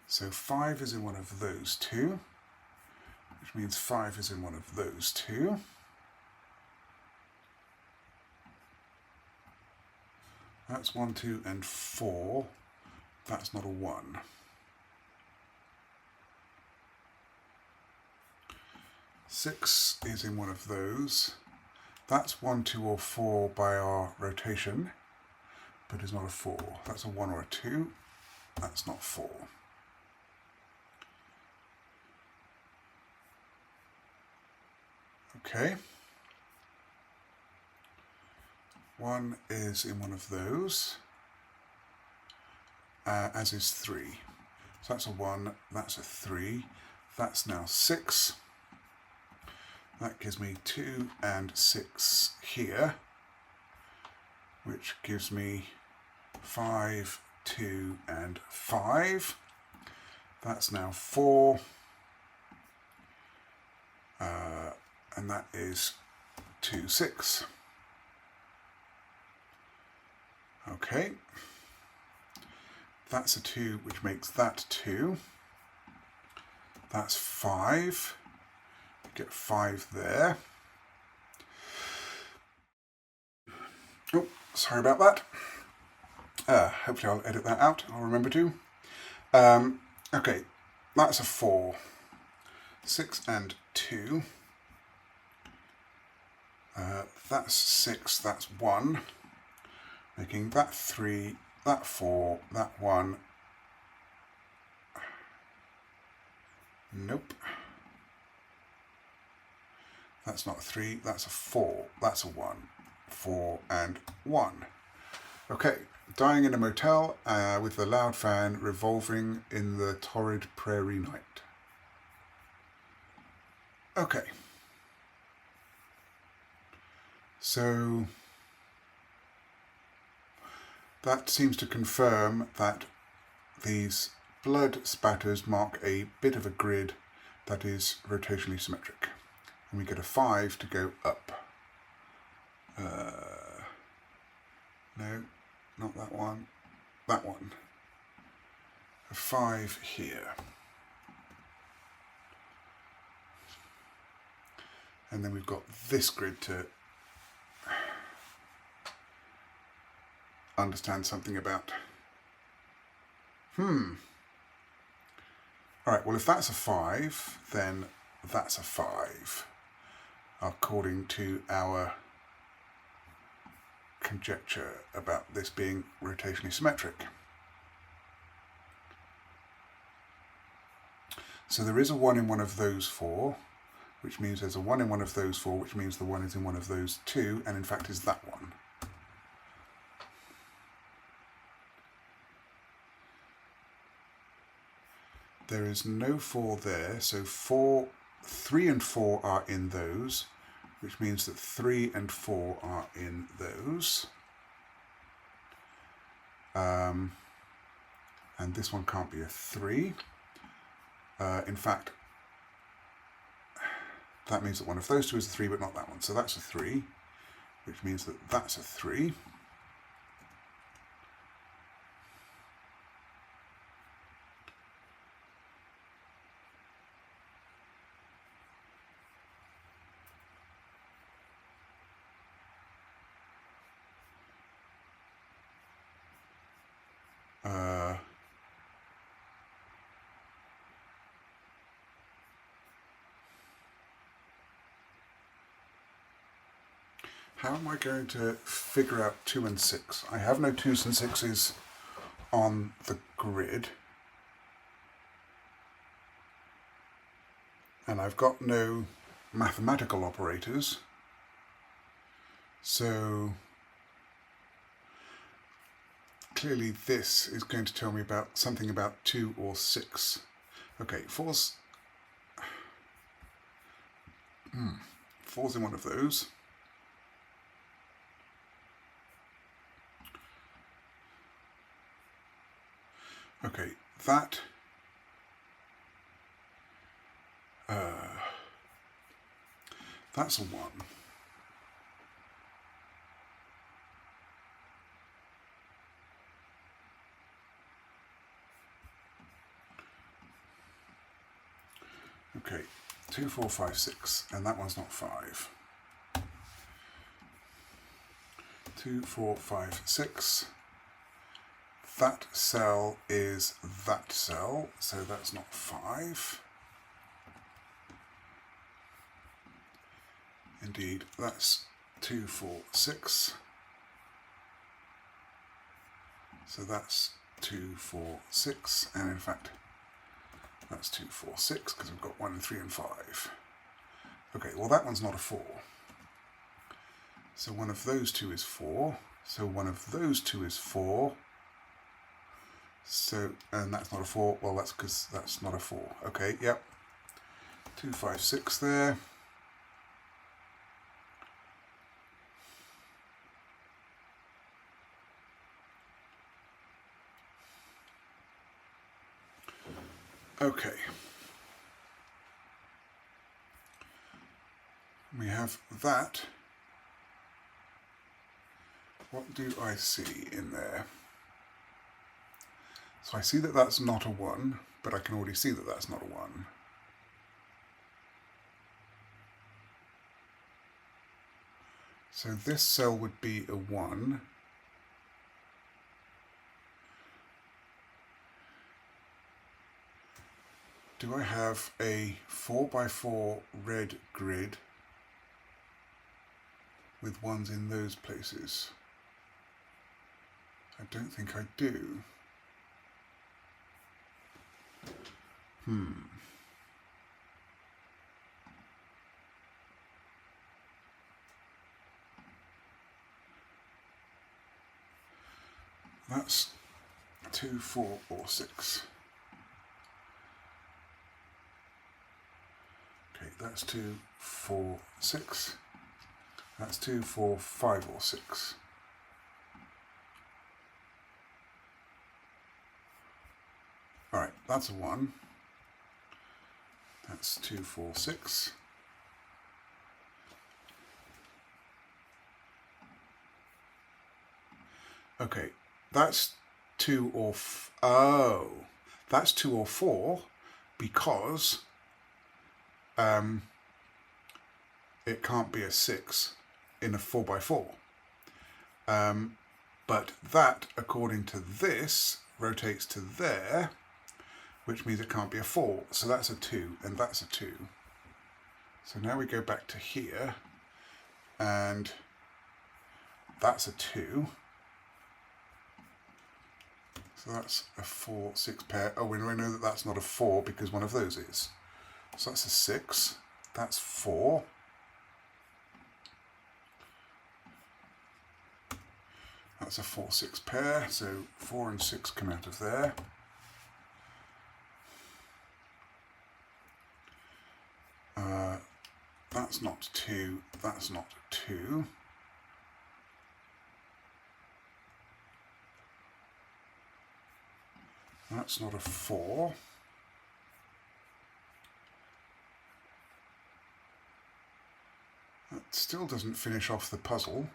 So 5 is in one of those two, which means 5 is in one of those two. That's 1, 2, and 4. That's not a 1. 6 is in one of those. That's 1, 2, or 4 by our rotation, but is not a 4. That's a 1 or a 2. That's not 4. Okay. 1 is in one of those, as is 3. So that's a 1, that's a 3. That's now 6. That gives me 2 and 6 here, which gives me 5, 2, and 5. That's now 4. And that is 2, 6. Okay. That's a 2, which makes that 2. That's 5. Get 5 there. Oh, sorry about that. Hopefully I'll edit that out. I'll remember to. Okay, that's a 4. 6 and 2. That's 6, that's 1. Making that 3, that 4, that 1. Nope. That's not a 3, that's a 4, that's a 1. 4 and 1. Okay, dying in a motel with the loud fan revolving in the torrid prairie night. Okay. So that seems to confirm that these blood spatters mark a bit of a grid that is rotationally symmetric. And we get a 5 to go up. No, not that one. That one. A 5 here. And then we've got this grid to understand something about. Alright, well if that's a 5, then that's a 5, according to our conjecture about this being rotationally symmetric. So there is a 1 in one of those 4, which means there's a 1 in one of those 4, which means the 1 is in one of those 2, and in fact is that one. There is no 4 there, so 3 and 4 are in those, which means that 3 and 4 are in those. And this one can't be a 3. In fact, that means that one of those two is a 3, but not that one. So that's a 3, which means that that's a 3. How am I going to figure out 2 and 6? I have no 2s and 6s on the grid. And I've got no mathematical operators. So clearly this is going to tell me about something about 2 or 6. Okay, 4's in one of those. Okay, that That's a 1. Okay, 2, 4, 5, 6, and that one's not 5. 2, 4, 5, 6. That cell is that cell, so that's not 5. Indeed, that's 2, 4, 6. So that's 2, 4, 6, and in fact, that's 2, 4, 6, because we've got 1, 3, and 5. Okay, well that one's not a 4. So one of those two is 4. So one of those two is 4. So, and that's not a 4. Well, that's because that's not a 4. Okay, yep. 2, 5, 6 there. Okay. We have that. What do I see in there? So I see that that's not a 1, but I can already see that that's not a 1. So this cell would be a 1. Do I have a 4x4 red grid with 1s in those places? I don't think I do. That's 2, 4, or 6. Okay, that's 2, 4, 6. That's 2, 4, 5, or 6. Alright, that's a 1. That's 2, 4, 6. Okay, that's 2 or that's 2 or 4 because it can't be a 6 in a 4x4. But that, according to this, rotates to there, which means it can't be a 4. So that's a 2, and that's a 2. So now we go back to here, and that's a 2. So that's a 4, 6 pair. Oh, we know that that's not a 4 because one of those is. So that's a 6. That's 4. That's a 4, 6 pair. So 4 and 6 come out of there. That's not 2. That's not 2. That's not a 4. That still doesn't finish off the puzzle.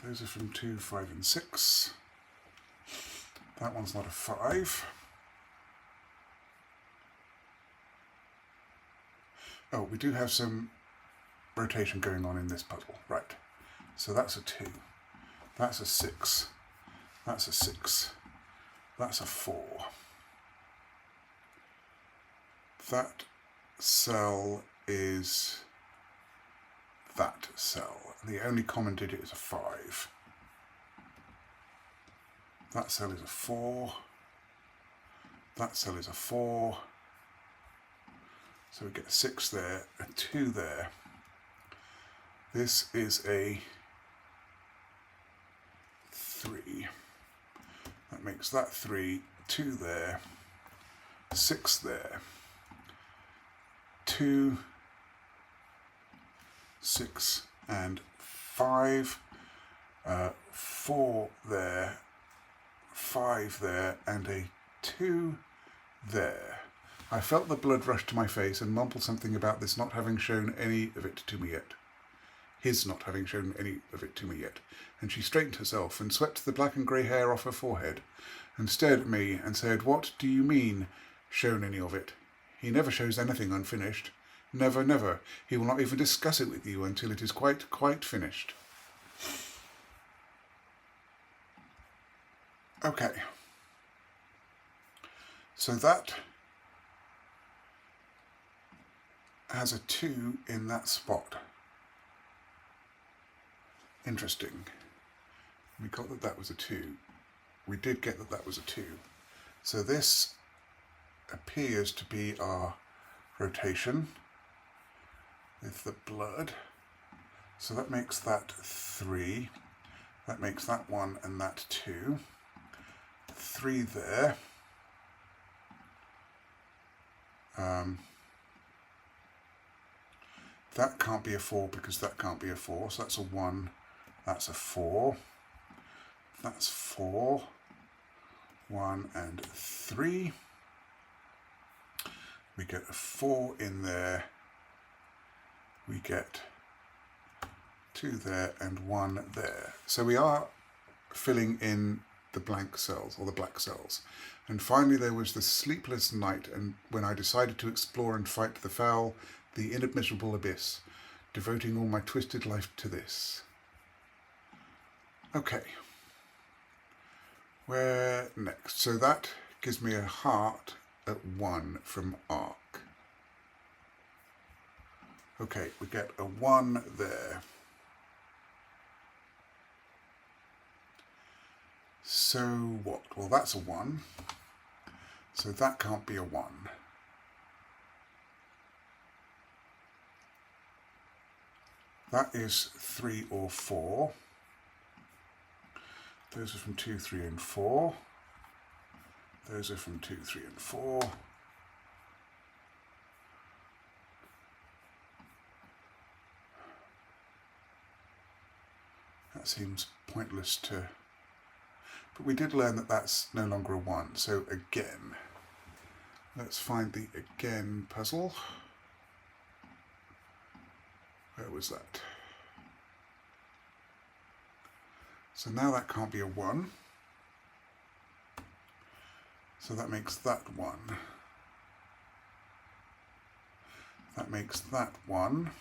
Those are from 2, 5, and 6. That one's not a 5. Oh, we do have some rotation going on in this puzzle. Right. So that's a 2. That's a 6. That's a 6. That's a 4. That cell is that cell. The only common digit is a 5. That cell is a 4. That cell is a 4. So we get a 6 there, a 2 there. This is a 3. That makes that 3, 2 there, 6 there, 2, 6, and 5, 4 there, 5 there, and a 2 there. I felt the blood rush to my face and mumbled something about this not having shown any of it to me yet. His not having shown any of it to me yet. And she straightened herself and swept the black and grey hair off her forehead and stared at me and said, "What do you mean, shown any of it? He never shows anything unfinished. Never, never. He will not even discuss it with you until it is quite finished." Okay. So that has a 2 in that spot. Interesting. We got that that was a 2. We did get that that was a 2. So this appears to be our rotation with the blood. So that makes that 3. That makes that 1 and that 2. 3 there. That can't be a 4 because that can't be a 4. So that's a 1. That's a 4. That's 4. 1 and 3. We get a 4 in there. We get 2 there and 1 there. So we are filling in the blank cells or the black cells. And finally there was the sleepless night, and when I decided to explore and fight the foul, the inadmissible abyss, devoting all my twisted life to this. Okay. Where next? So that gives me a heart at 1 from arc. Okay, we get a 1 there. So what? Well, that's a 1. So that can't be a 1. That is 3 or 4. Those are from 2, 3 and 4. Those are from 2, 3 and 4. That seems pointless to... But we did learn that that's no longer a 1. So again, let's find the again puzzle. Where was that? So now that can't be a 1. So that makes that 1. That makes that 1.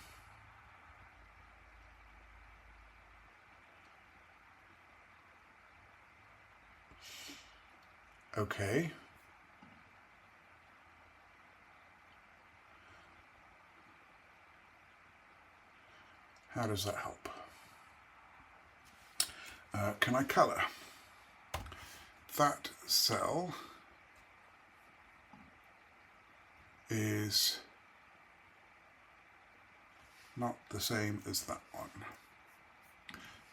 Okay. How does that help? Can I colour? That cell is not the same as that one.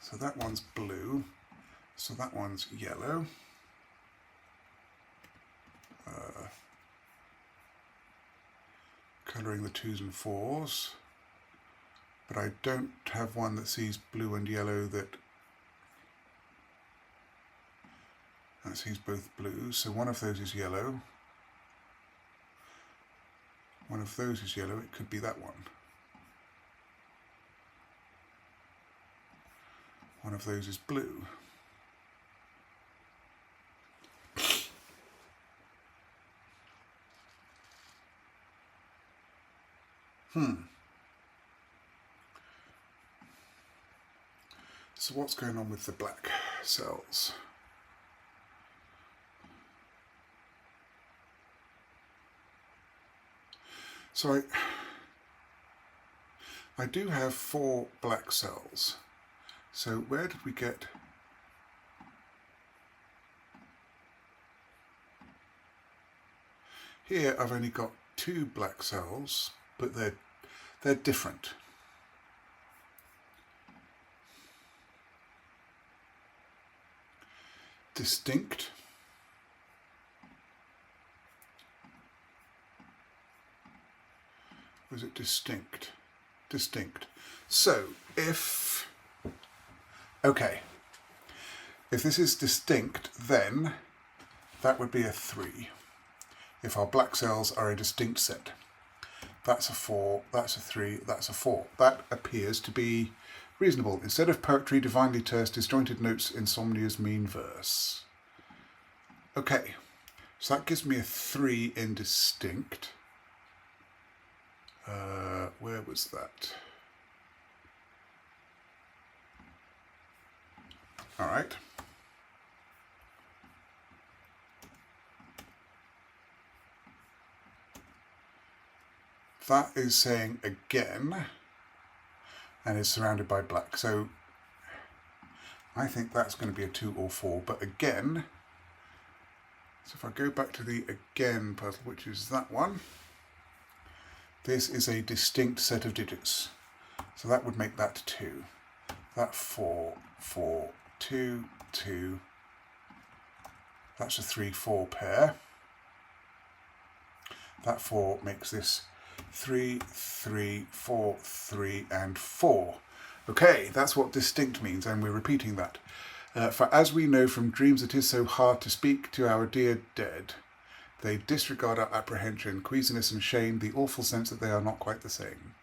So that one's blue, so that one's yellow. Colouring the 2s and 4s, but I don't have one that sees blue and yellow that sees both blues, so one of those is yellow. One of those is yellow, it could be that one. One of those is blue. So what's going on with the black cells? So I do have 4 black cells. So where did we get... Here I've only got 2 black cells, but they're different. Distinct. Was it distinct? Distinct. So if... Okay. If this is distinct, then that would be a 3. if our black cells are a distinct set. That's a 4, that's a 3, that's a 4. That appears to be reasonable. Instead of poetry, divinely terse, disjointed notes, insomnia's mean verse. Okay, so that gives me a 3 in distinct. Where was that? All right. That is saying again and is surrounded by black. So I think that's going to be a 2 or 4. But again, so if I go back to the again puzzle, which is that one, this is a distinct set of digits. So that would make that 2. That 4, 4, 2, 2. That's a 3, 4 pair. That 4 makes this 3, 3, 4, 3, and 4. Okay, that's what distinct means, and we're repeating that. For as we know from dreams it is so hard to speak to our dear dead, they disregard our apprehension, queasiness and shame, the awful sense that they are not quite the same.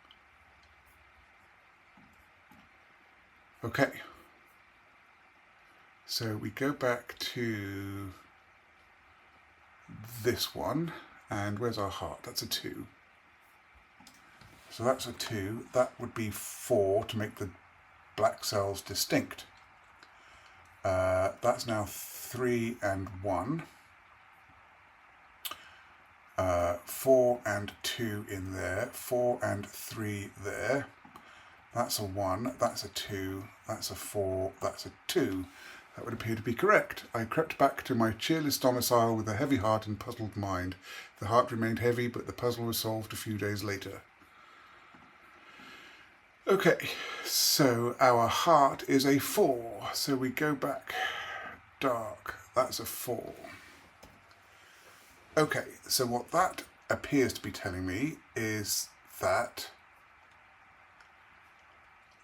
Okay, so we go back to this one, and where's our heart? That's a 2. So that's a 2. That would be 4 to make the black cells distinct. That's now 3 and 1. 4 and 2 in there. 4 and 3 there. That's a 1. That's a 2. That's a 4. That's a 2. That would appear to be correct. I crept back to my cheerless domicile with a heavy heart and puzzled mind. The heart remained heavy, but the puzzle was solved a few days later. Okay, so our heart is a 4. So we go back. Dark. That's a 4. Okay, so what that appears to be telling me is that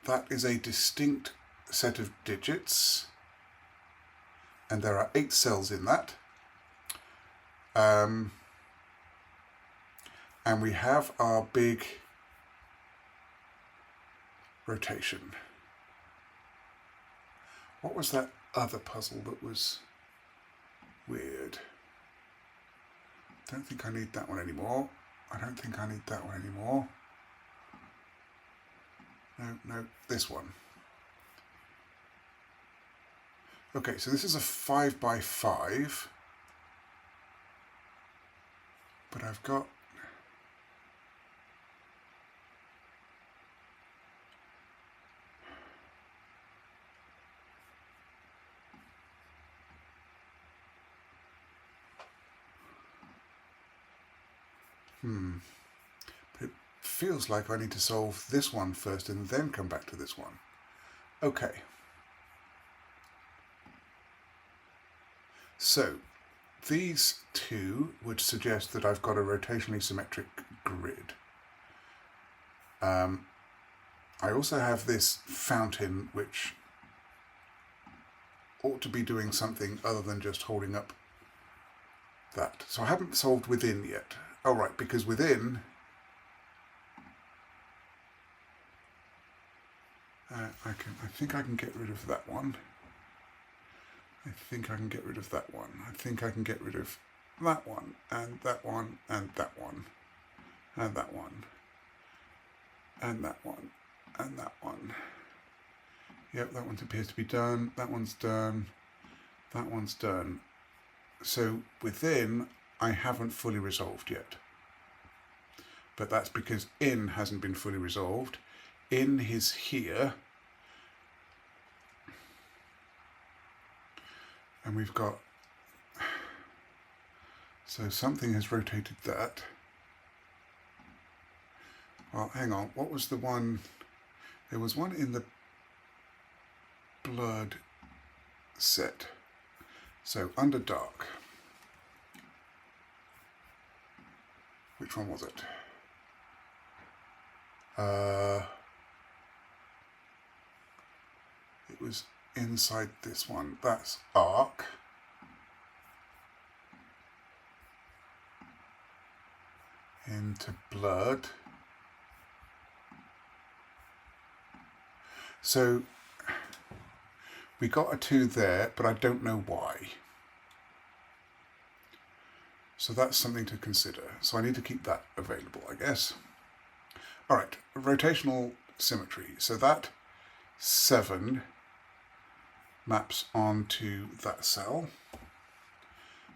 that is a distinct set of digits, and there are 8 cells in that. And we have our big rotation. What was that other puzzle that was weird? Don't think I need that one anymore. I don't think I need that one anymore. No, this one. Okay, so this is a 5 by 5, but I've got But it feels like I need to solve this one first and then come back to this one. Okay. So these two would suggest that I've got a rotationally symmetric grid. I also have this fountain which ought to be doing something other than just holding up that. So I haven't solved within yet. Oh right, because within I think I can get rid of that one. I think I can get rid of that one. I think I can get rid of that one, and that one, and that one, and that one, and that one, and that one. Yep, that one appears to be done. That one's done. That one's done. So within, I haven't fully resolved yet. But that's because in hasn't been fully resolved. In is here. And we've got, so something has rotated that. Well, hang on, what was the one? There was one in the blood set. So under dark. Which one was it? It was inside this one. That's arc. into blurred. So we got a 2 there, but I don't know why. So that's something to consider. So I need to keep that available, I guess. All right, rotational symmetry. So that 7 maps onto that cell.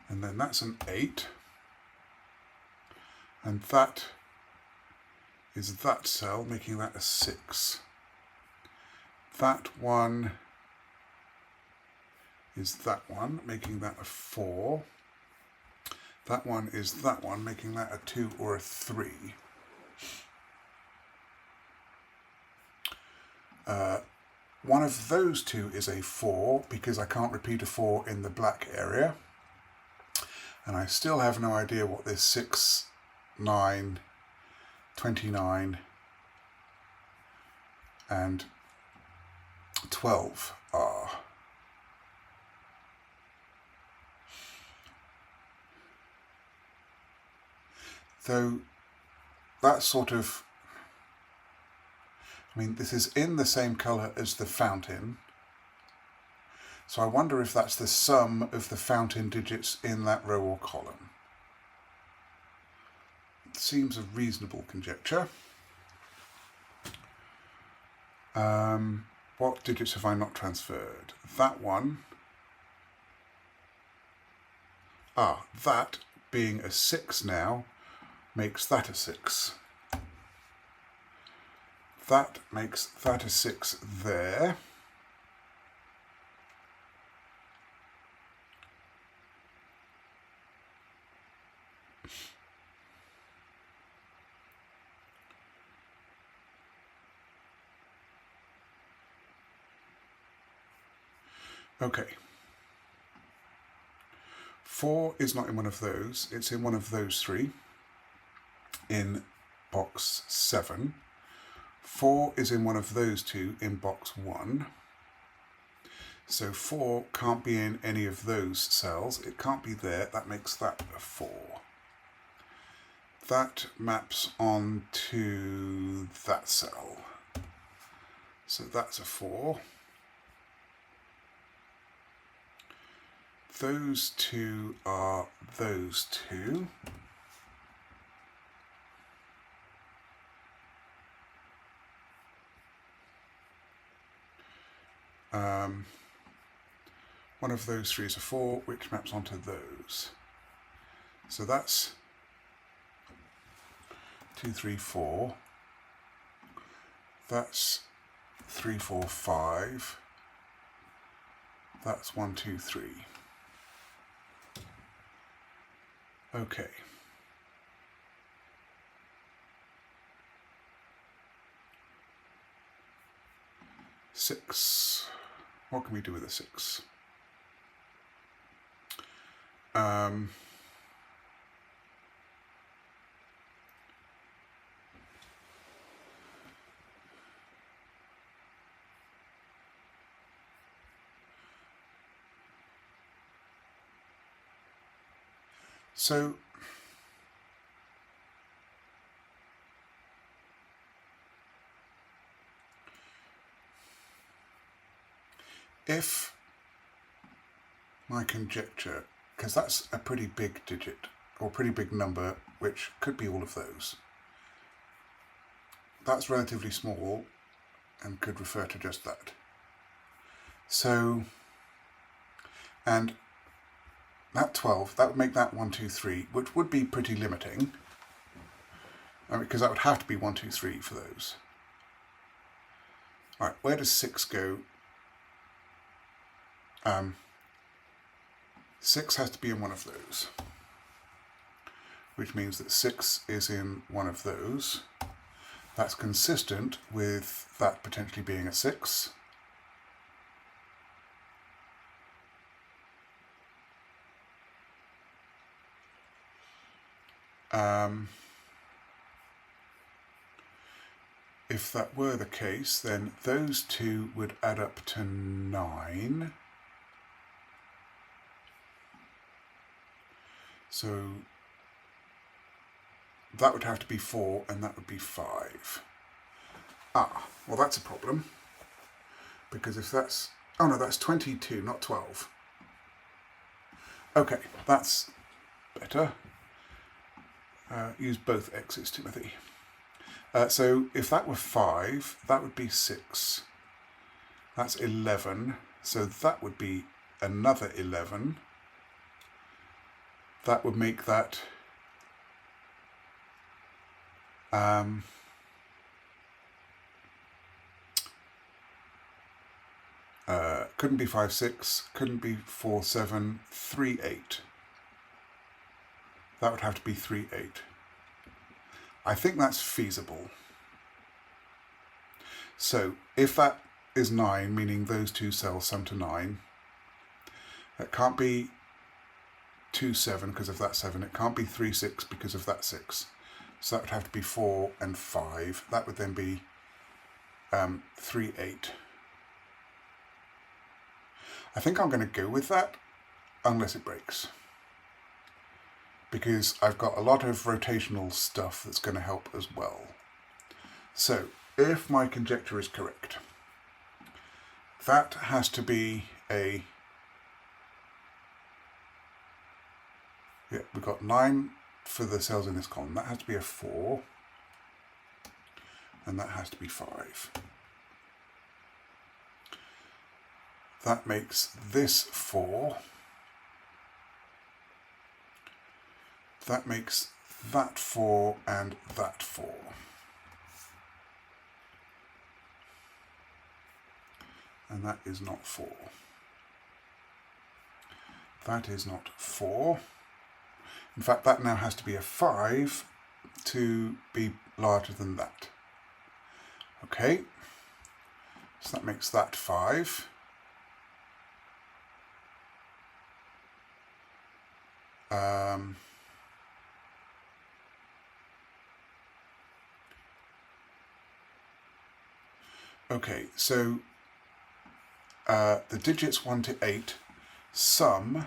And then that's an 8. And that is that cell, making that a 6. That one is that one, making that a 4. That one is that one, making that a 2 or a 3. One of those two is a 4 because I can't repeat a 4 in the black area. And I still have no idea what this 6, 9, 29 and 12 are. Though that's sort of, I mean, this is in the same colour as the fountain. So I wonder if that's the sum of the fountain digits in that row or column. It seems a reasonable conjecture. What digits have I not transferred? That one. That being a 6 now makes that a 6. That makes that a 6 there. Okay. 4 is not in one of those, it's in one of those 3, in box 7. 4 is in one of those 2 in box 1. So 4 can't be in any of those cells, it can't be there, that makes that a 4. That maps onto that cell. So that's a 4. Those 2 are those 2. One of those 3 is a 4, which maps onto those. So that's 2, 3, 4. That's 3, 4, 5. That's 1, 2, 3. Okay. Six. What can we do with a 6? So if my conjecture, because that's a pretty big digit or pretty big number, which could be all of those, that's relatively small and could refer to just that. So, and that 12, that would make that 1, 2, 3, which would be pretty limiting, because that would have to be 1, 2, 3 for those. All right, where does 6 go? 6 has to be in one of those, which means that 6 is in one of those. That's consistent with that potentially being a 6. If that were the case, then those 2 would add up to 9. So that would have to be 4, and that would be 5. Ah, well that's a problem. Because if that's... oh no, that's 22, not 12. Okay, that's better. Use both x's, Timothy. So if that were 5, that would be 6. That's 11. So that would be another 11. That would make that... couldn't be 5, 6, couldn't be 4, 7, 3, 8. That would have to be 3, 8. I think that's feasible. So if that is 9, meaning those two cells sum to 9, it can't be 2, 7 because of that 7. It can't be 3, 6 because of that 6. So that would have to be 4 and 5. That would then be 3, 8. I think I'm going to go with that, unless it breaks. Because I've got a lot of rotational stuff that's going to help as well. So, if my conjecture is correct, that has to be a... yeah, we've got 9 for the cells in this column. That has to be a 4. And that has to be 5. That makes this 4. That makes that 4 and that 4. And that is not 4. That is not 4. In fact, that now has to be a 5 to be larger than that. Okay, so that makes that 5. Okay, so the digits 1 to 8 sum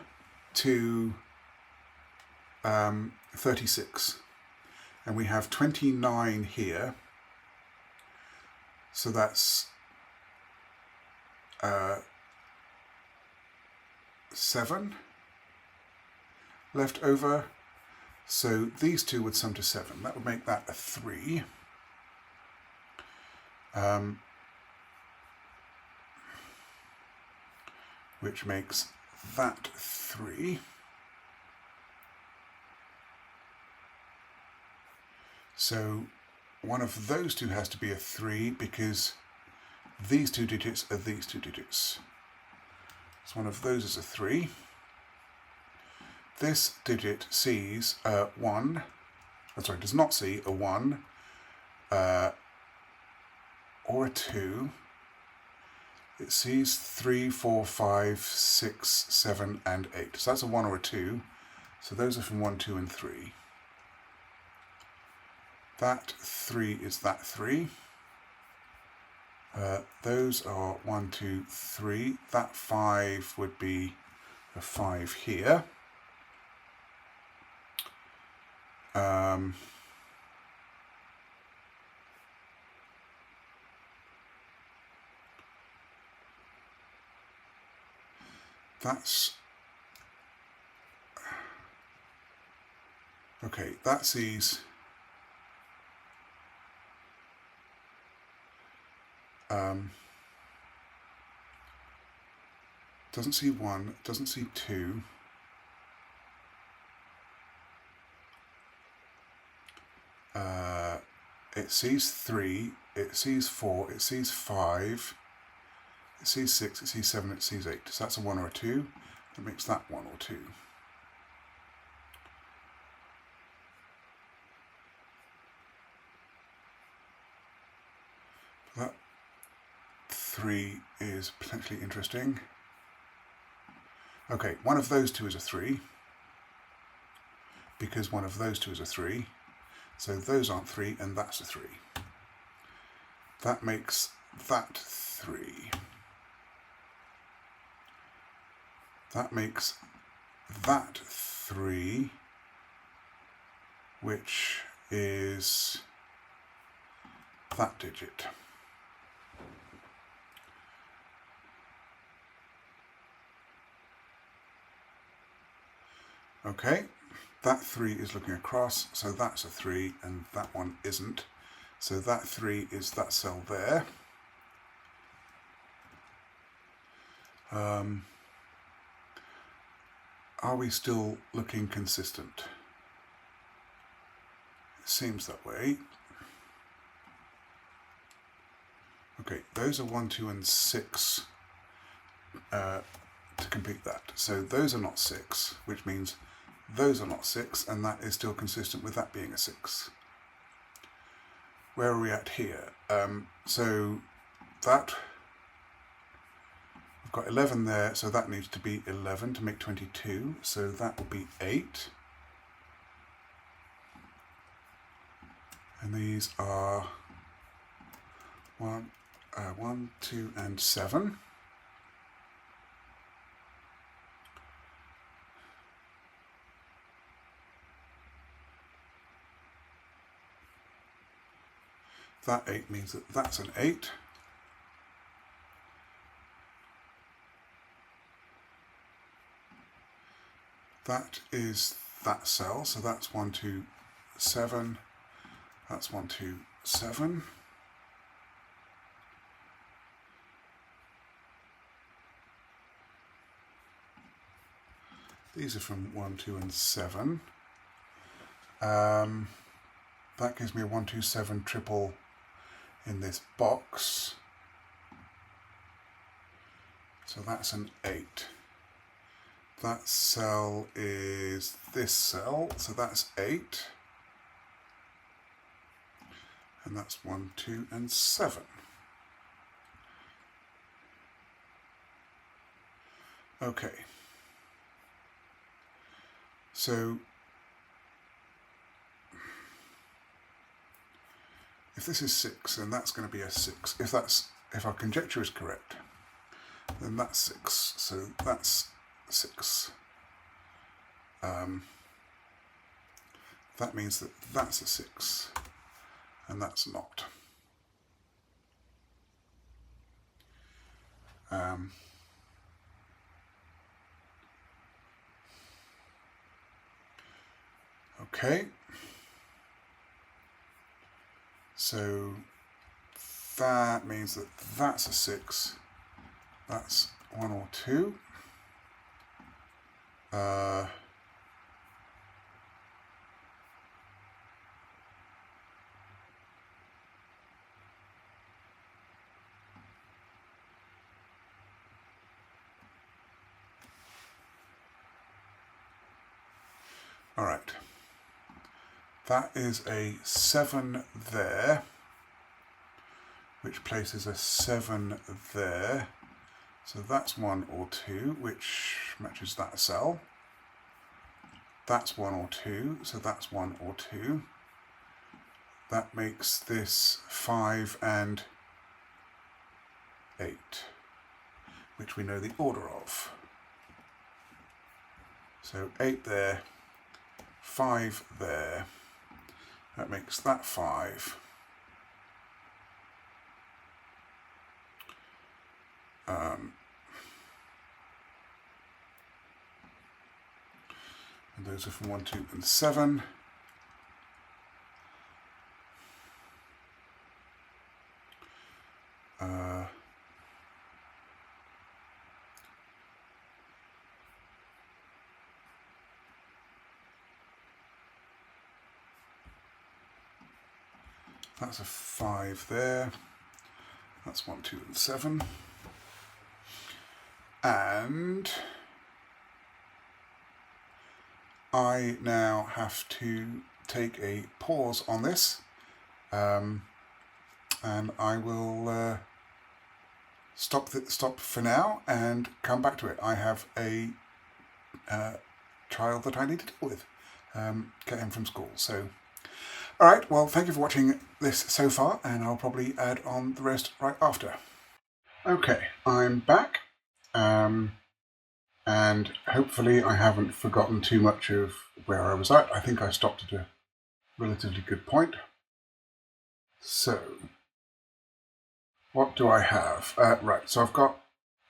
to 36, and we have 29 here, so that's 7 left over. So these two would sum to 7. That would make that a 3. Which makes that 3. So one of those two has to be a 3 because these two digits are these two digits. So one of those is a 3. This digit sees does not see a 1 or a 2. It sees 3, 4, 5, 6, 7, and 8. So that's a 1 or a 2. So those are from 1, 2, and 3. That 3 is that 3. Those are 1, 2, 3. That 5 would be a 5 here. That's okay. That sees doesn't see 1, doesn't see 2. It sees 3, it sees 4, it sees 5, it sees 6, it sees 7, it sees 8. So that's a 1 or a 2. That makes that 1 or 2. That 3 is potentially interesting. Okay, one of those two is a 3, because one of those two is a 3. So those aren't 3, and that's a 3. That makes that 3. That makes that 3, which is that digit. Okay, that 3 is looking across, so that's a 3, and that one isn't. So that 3 is that cell there. Are we still looking consistent? It seems that way. Okay, those are 1, 2, and 6 to complete that. So those are not 6, which means those are not 6, and that is still consistent with that being a 6. Where are we at here? So that, we've got 11 there, so that needs to be 11 to make 22, so that will be 8. And these are 1, 2, and 7. That 8 means that that's an 8. That is that cell, so that's 1, 2, 7. That's 1, 2, 7. These are from 1, 2, and 7. That gives me a 1, 2, 7 triple in this box. So that's an 8. That cell is this cell, so that's 8. And that's 1, 2, and 7. Okay. So if this is 6, then that's going to be a 6. If our conjecture is correct, then that's 6. So that's 6. That means that that's a 6, and that's not. Okay. So that means that that's a 6. That's 1 or 2. All right. That is a 7 there, which places a 7 there. So that's 1 or 2, which matches that cell. That's 1 or 2, so that's 1 or 2. That makes this 5 and 8, which we know the order of. So 8 there, 5 there. That makes that 5. And those are from 1, 2, and 7. That's a 5 there. That's 1, 2, and 7. And I now have to take a pause on this, and I will stop for now and come back to it. I have a child that I need to deal with, get him from school. So, all right, well, thank you for watching this so far, and I'll probably add on the rest right after. Okay, I'm back. And hopefully I haven't forgotten too much of where I was at. I think I stopped at Relatively good point. So, what do I have? Right, so I've got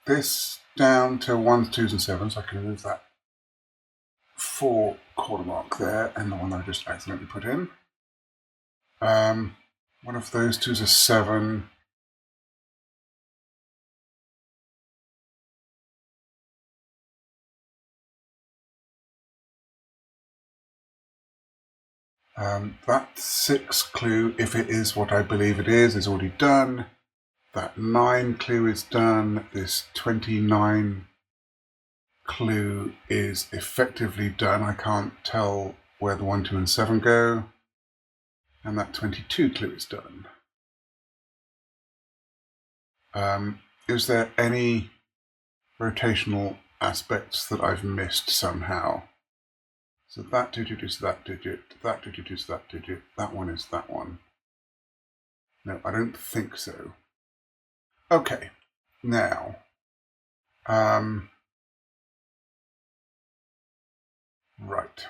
this down to 1s, 2s, and 7s. So I can move that 4 quarter mark there, and the one that I just accidentally put in. One of those two is a 7. That 6 clue, if it is what I believe it is already done. That 9 clue is done. This 29 clue is effectively done. I can't tell where the 1, 2, and 7 go. And that 22 clue is done. Is there any rotational aspects that I've missed somehow? So that digit is that digit, that digit is that digit, that one is that one. No, I don't think so. Okay, now, right.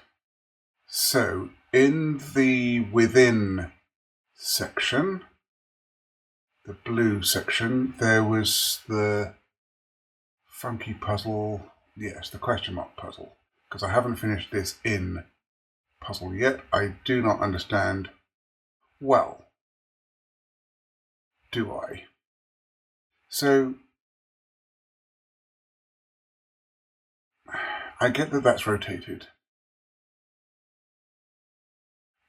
So in the within section, the blue section, there was the funky puzzle, yes, the question mark puzzle, because I haven't finished this in puzzle yet. I do not understand, well, do I? So I get that that's rotated,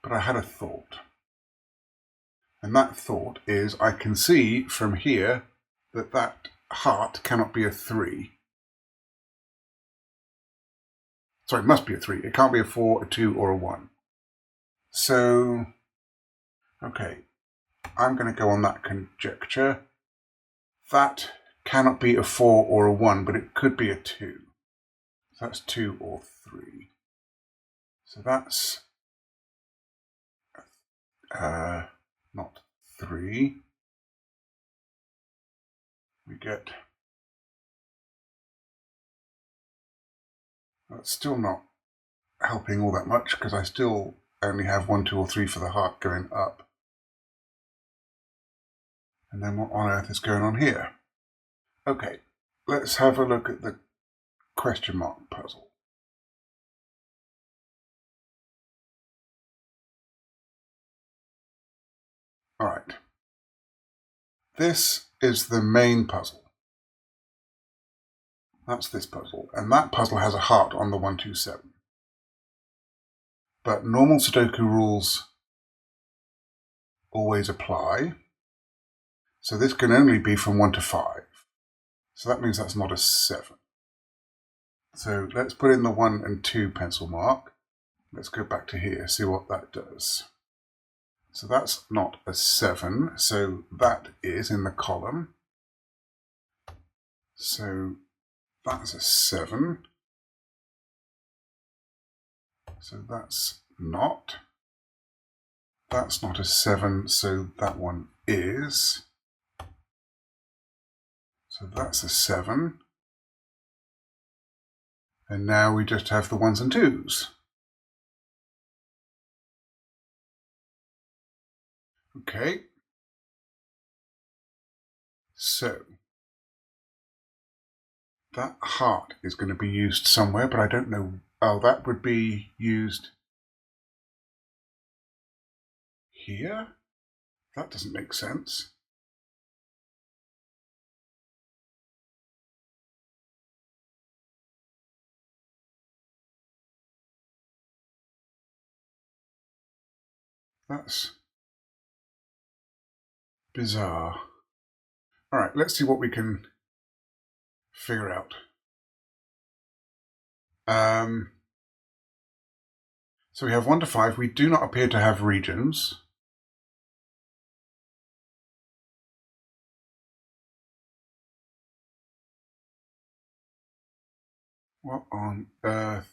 but I had a thought. And that thought is I can see from here that that heart cannot be a 3. Sorry, it must be a 3. It can't be a 4, a 2, or a 1. So, okay, I'm going to go on that conjecture. That cannot be a 4 or a 1, but it could be a 2. So that's 2 or 3. So that's not 3. We get... That's still not helping all that much because I still only have 1, 2, or 3 for the heart going up. And then what on earth is going on here? Okay, let's have a look at the question mark puzzle. All right. This is the main puzzle. That's this puzzle. And that puzzle has a heart on the 1, 2, 7. But normal Sudoku rules always apply. So this can only be from 1 to 5. So that means that's not a 7. So let's put in the 1 and 2 pencil mark. Let's go back to here, see what that does. So that's not a 7, so that is in the column. So that's a 7. So that's not. That's not a 7, so that one is. So that's a 7. And now we just have the 1s and 2s. Okay. So that heart is going to be used somewhere, but I don't know. Oh, that would be used here? That doesn't make sense. That's bizarre. All right, let's see what we can figure out. So we have 1 to 5. We do not appear to have regions. What on earth?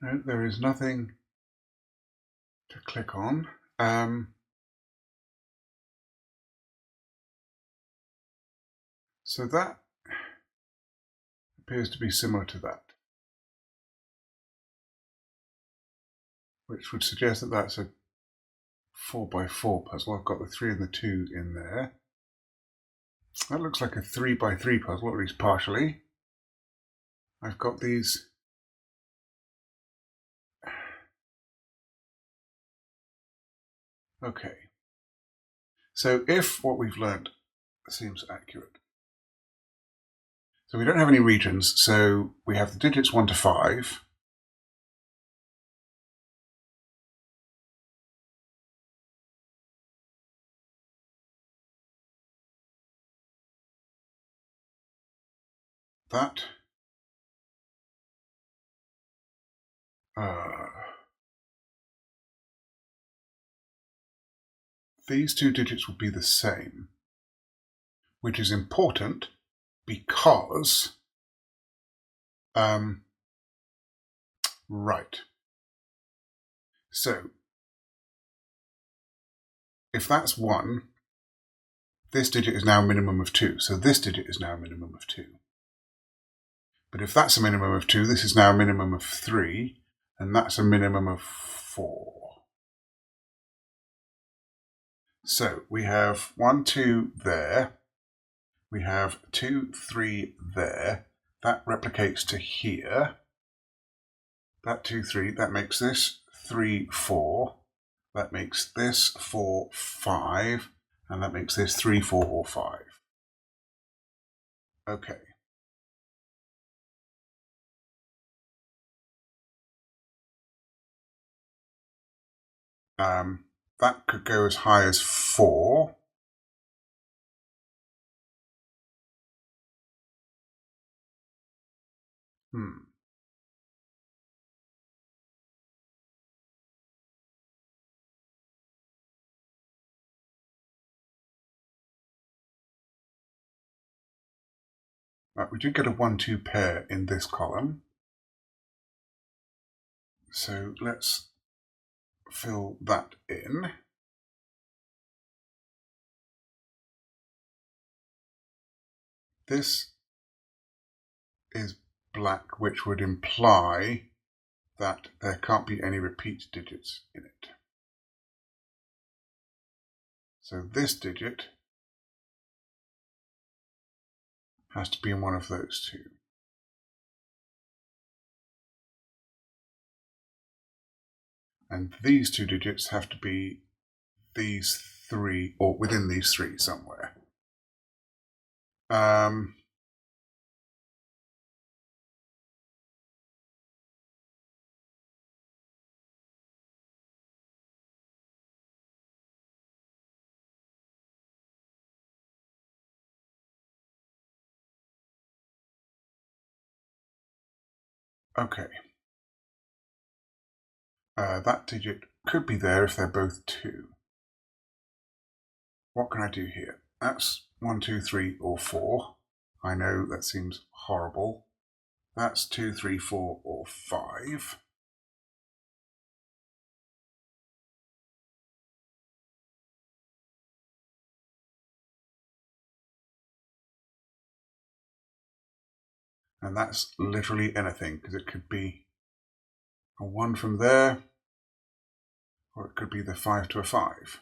No, there is nothing to click on. So that appears to be similar to that, which would suggest that that's a 4x4 puzzle. I've got the 3 and the 2 in there. That looks like a 3x3 puzzle, at least partially. I've got these. Okay. So if what we've learned seems accurate. So we don't have any regions, so we have the digits 1 to 5. That these two digits will be the same, which is important because right. So if that's 1, this digit is now a minimum of 2, so this digit is now a minimum of 2. But if that's a minimum of 2, this is now a minimum of 3, and that's a minimum of 4. So we have 1, 2 there. We have 2, 3 there. That replicates to here. That 2, 3, that makes this 3, 4. That makes this 4, 5. And that makes this 3, 4, or 5. Okay. That could go as high as 4. Right, we do get a 1, 2 pair in this column. So let's fill that in. This is black, which would imply that there can't be any repeat digits in it. So this digit has to be in one of those two. And these two digits have to be these 3, or within these 3 somewhere. Okay. That digit could be there if they're both 2. What can I do here? That's 1, 2, 3, or 4. I know that seems horrible. That's 2, 3, 4, or 5. And that's literally anything, because it could be a 1 from there, or it could be the 5 to a 5.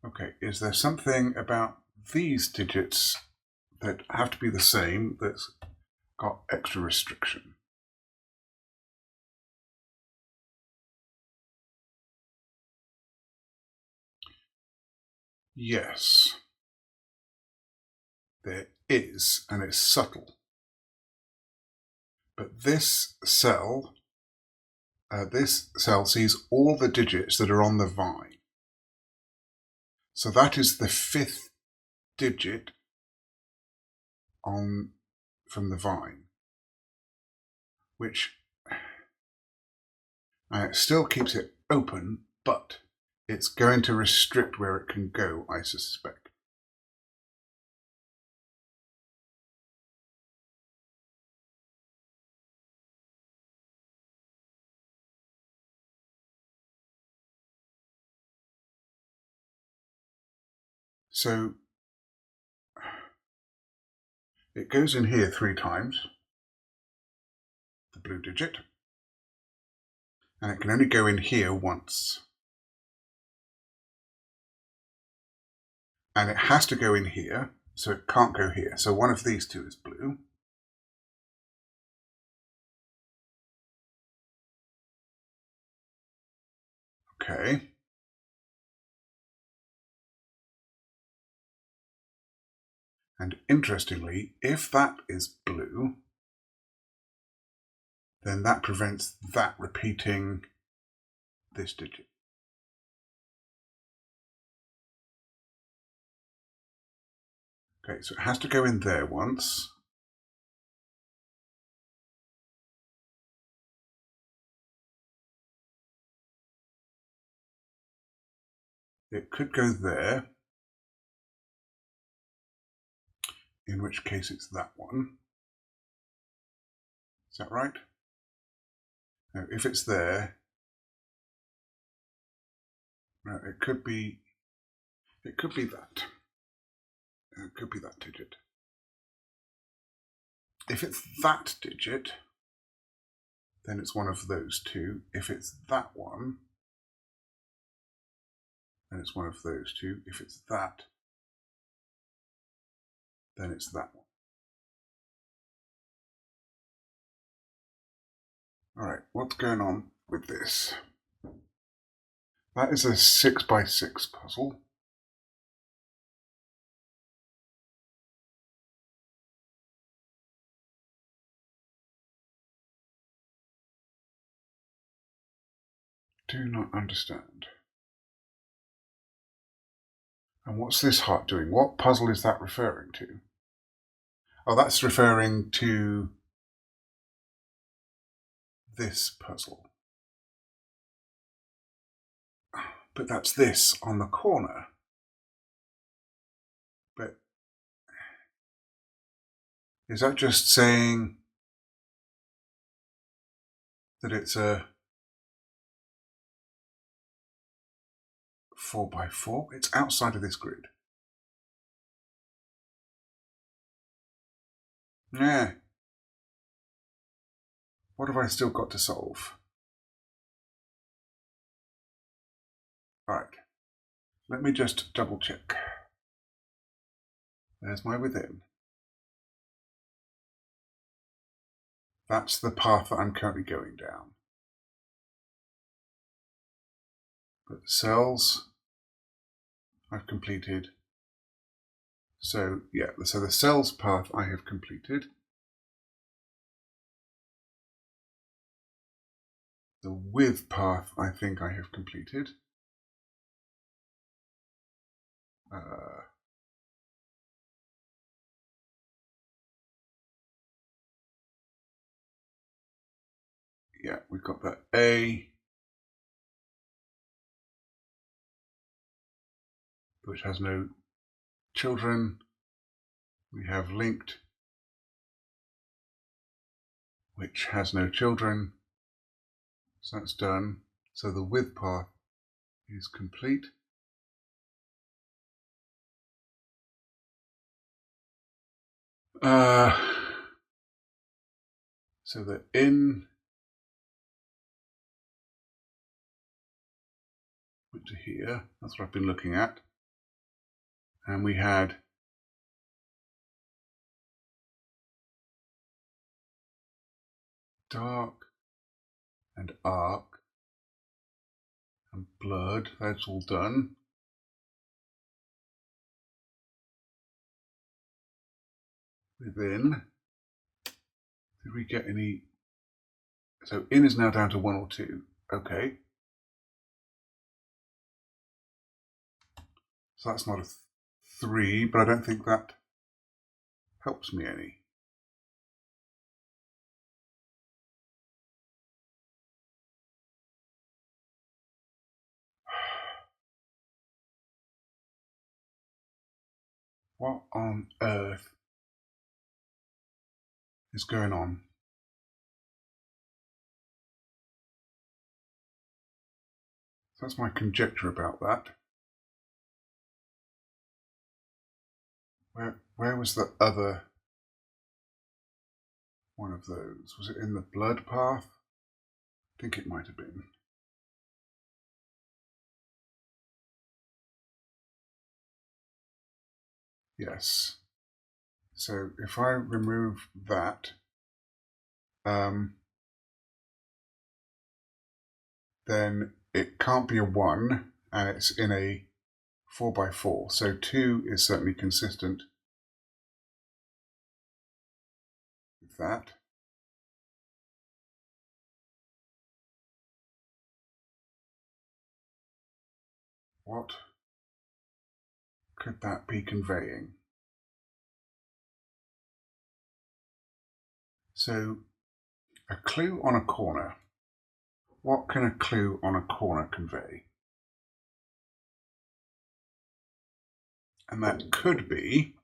Okay, is there something about these digits that have to be the same that's got extra restriction? Yes, there is, and it's subtle. But this cell sees all the digits that are on the vine. So that is the 5th digit from the vine, which it still keeps it open, but it's going to restrict where it can go, I suspect. So it goes in here 3 times, the blue digit, and it can only go in here once. And it has to go in here, so it can't go here. So one of these two is blue. Okay. And interestingly, if that is blue, then that prevents that repeating this digit. Okay, so it has to go in there once. It could go there, in which case it's that one. Is that right? No, if it's there, no, it could be that. It could be that digit. If it's that digit, then it's one of those two. If it's that one, then it's one of those two. If it's that, then it's that one. All right, what's going on with this? That is a 6x6 puzzle. Do not understand. And what's this heart doing? What puzzle is that referring to? Oh, that's referring to this puzzle. But that's this on the corner. But is that just saying that it's a 4x4? It's outside of this grid. Yeah. What have I still got to solve? All right. Let me just double check. There's my within. That's the path that I'm currently going down. But the cells I've completed. So yeah, so the cells path I have completed. The width path I think I have completed. Yeah, we've got that A, which has no children. We have linked, which has no children. So that's done. So the width path is complete. So the in went to here. That's what I've been looking at. And we had dark and arc and blurred. That's all done. Within, did we get any? So in is now down to 1 or 2. Okay. So that's not a 3, but I don't think that helps me any. What on earth is going on? So that's my conjecture about that. Where was the other one of those? Was it in the blood path? I think it might have been. Yes. So if I remove that, then it can't be a 1, and it's in a 4x4. So 2 is certainly consistent with that. What could that be conveying? So a clue on a corner. What can a clue on a corner convey? And that could be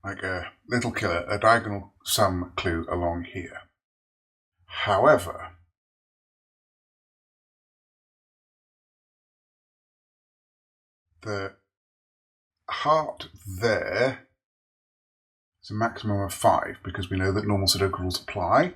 like a little killer, a diagonal sum clue along here. However, the heart there is a maximum of 5 because we know that normal Sudoku rules apply.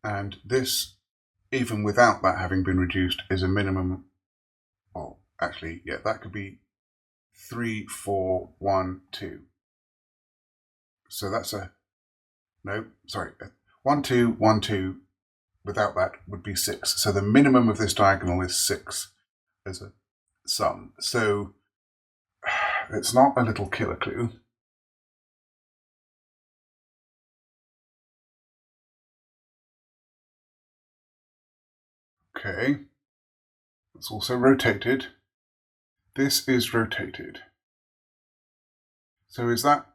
And this, even without that having been reduced, is a minimum. Well, actually, yeah, that could be 3, 4, 1, 2. So that's a 1, 2, 1, 2. Without that would be 6. So the minimum of this diagonal is 6 as a sum. So it's not a little killer clue. Okay. It's also rotated. This is rotated. So is that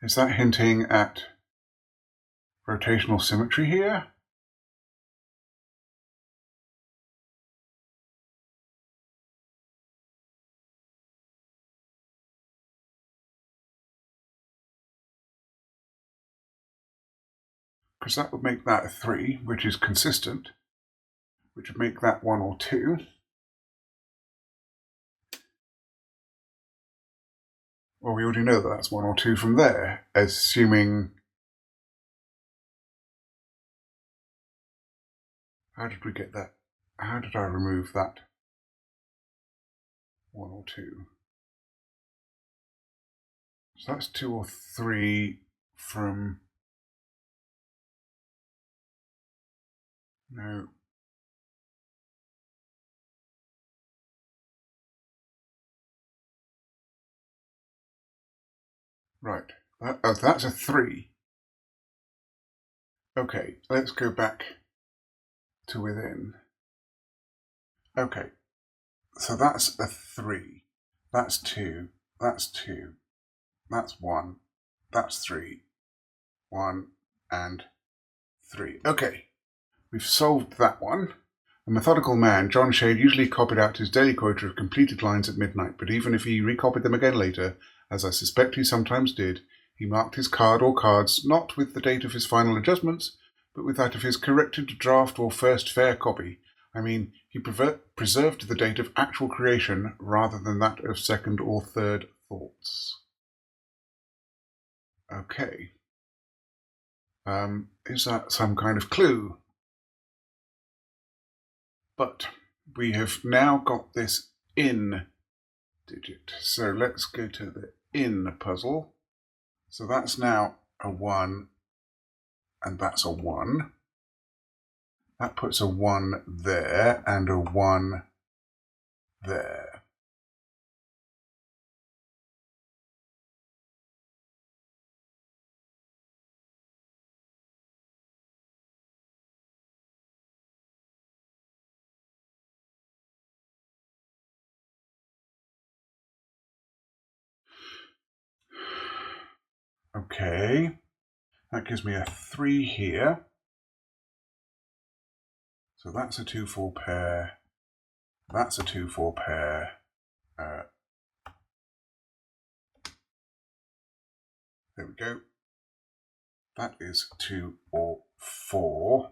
hinting at rotational symmetry here? Because that would make that a 3, which is consistent, which would make that 1 or 2. Well, we already know that that's 1 or 2 from there, assuming... How did we get that? How did I remove that 1 or 2? So that's 2 or 3 from... No. Right. That's a 3. Okay, let's go back to within. Okay, so that's a 3. That's 2. That's 2. That's 1. That's 3. 1 and 3. Okay, we've solved that one. A methodical man, John Shade usually copied out his daily quota of completed lines at midnight, but even if he recopied them again later, as I suspect he sometimes did, he marked his card or cards not with the date of his final adjustments, but with that of his corrected draft or first fair copy. I mean, he preserved the date of actual creation rather than that of second or third thoughts. Okay. Is that some kind of clue? But we have now got this in digit. So let's go to the in puzzle. So that's now a 1, and that's a 1. That puts a 1 there and a 1 there. Okay. That gives me a 3 here. So that's a 2-4 pair. That's a 2-4 pair. There we go. That is 2 or 4.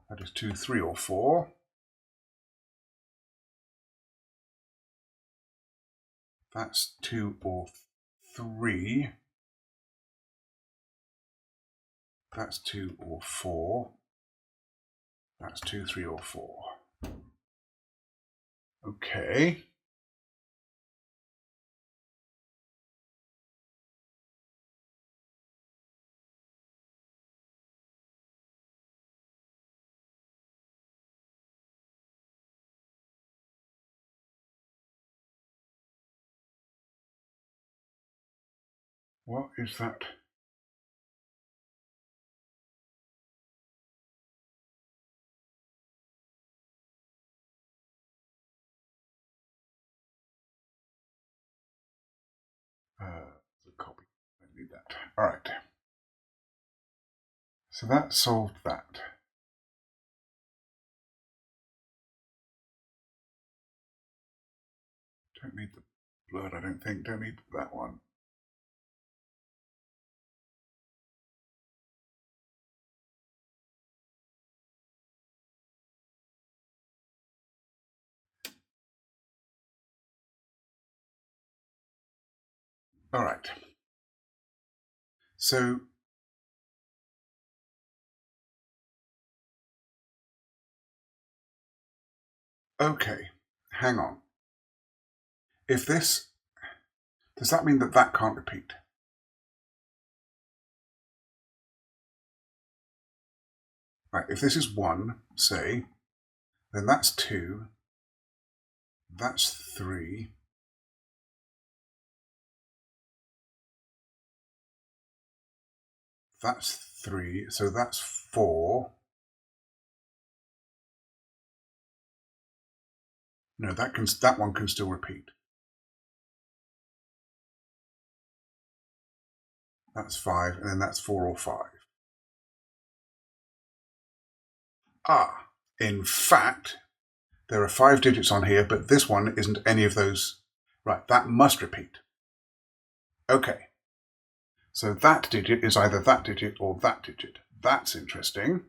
That is 2, 3 or 4. That's 2 or 3. That's 2 or 4. That's 2, 3 or 4. Okay. What is that? The copy. I need that. All right. So that solved that. Don't need the blood, I don't think. Don't need that one. All right. So okay, hang on. If this, does that mean that that can't repeat? Right, if this is 1, say, then that's 2, that's 3, that's 3, so that's 4. No, that one can still repeat. That's 5, and then that's 4 or 5. Ah, in fact, there are 5 digits on here, but this one isn't any of those. Right, that must repeat. Okay. So that digit is either that digit or that digit. That's interesting.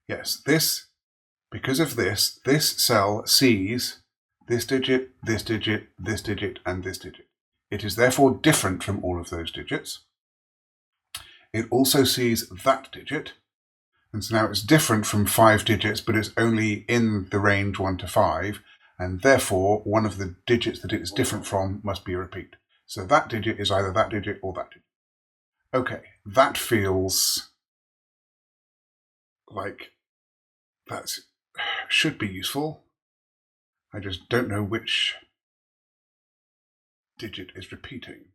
Yes, this, because of this cell sees this digit, this digit, this digit, and this digit. It is therefore different from all of those digits. It also sees that digit, and so now it's different from 5 digits, but it's only in the range 1 to 5, and therefore one of the digits that it's different from must be a repeat. So that digit is either that digit or that digit. Okay, that feels like that should be useful. I just don't know which digit is repeating.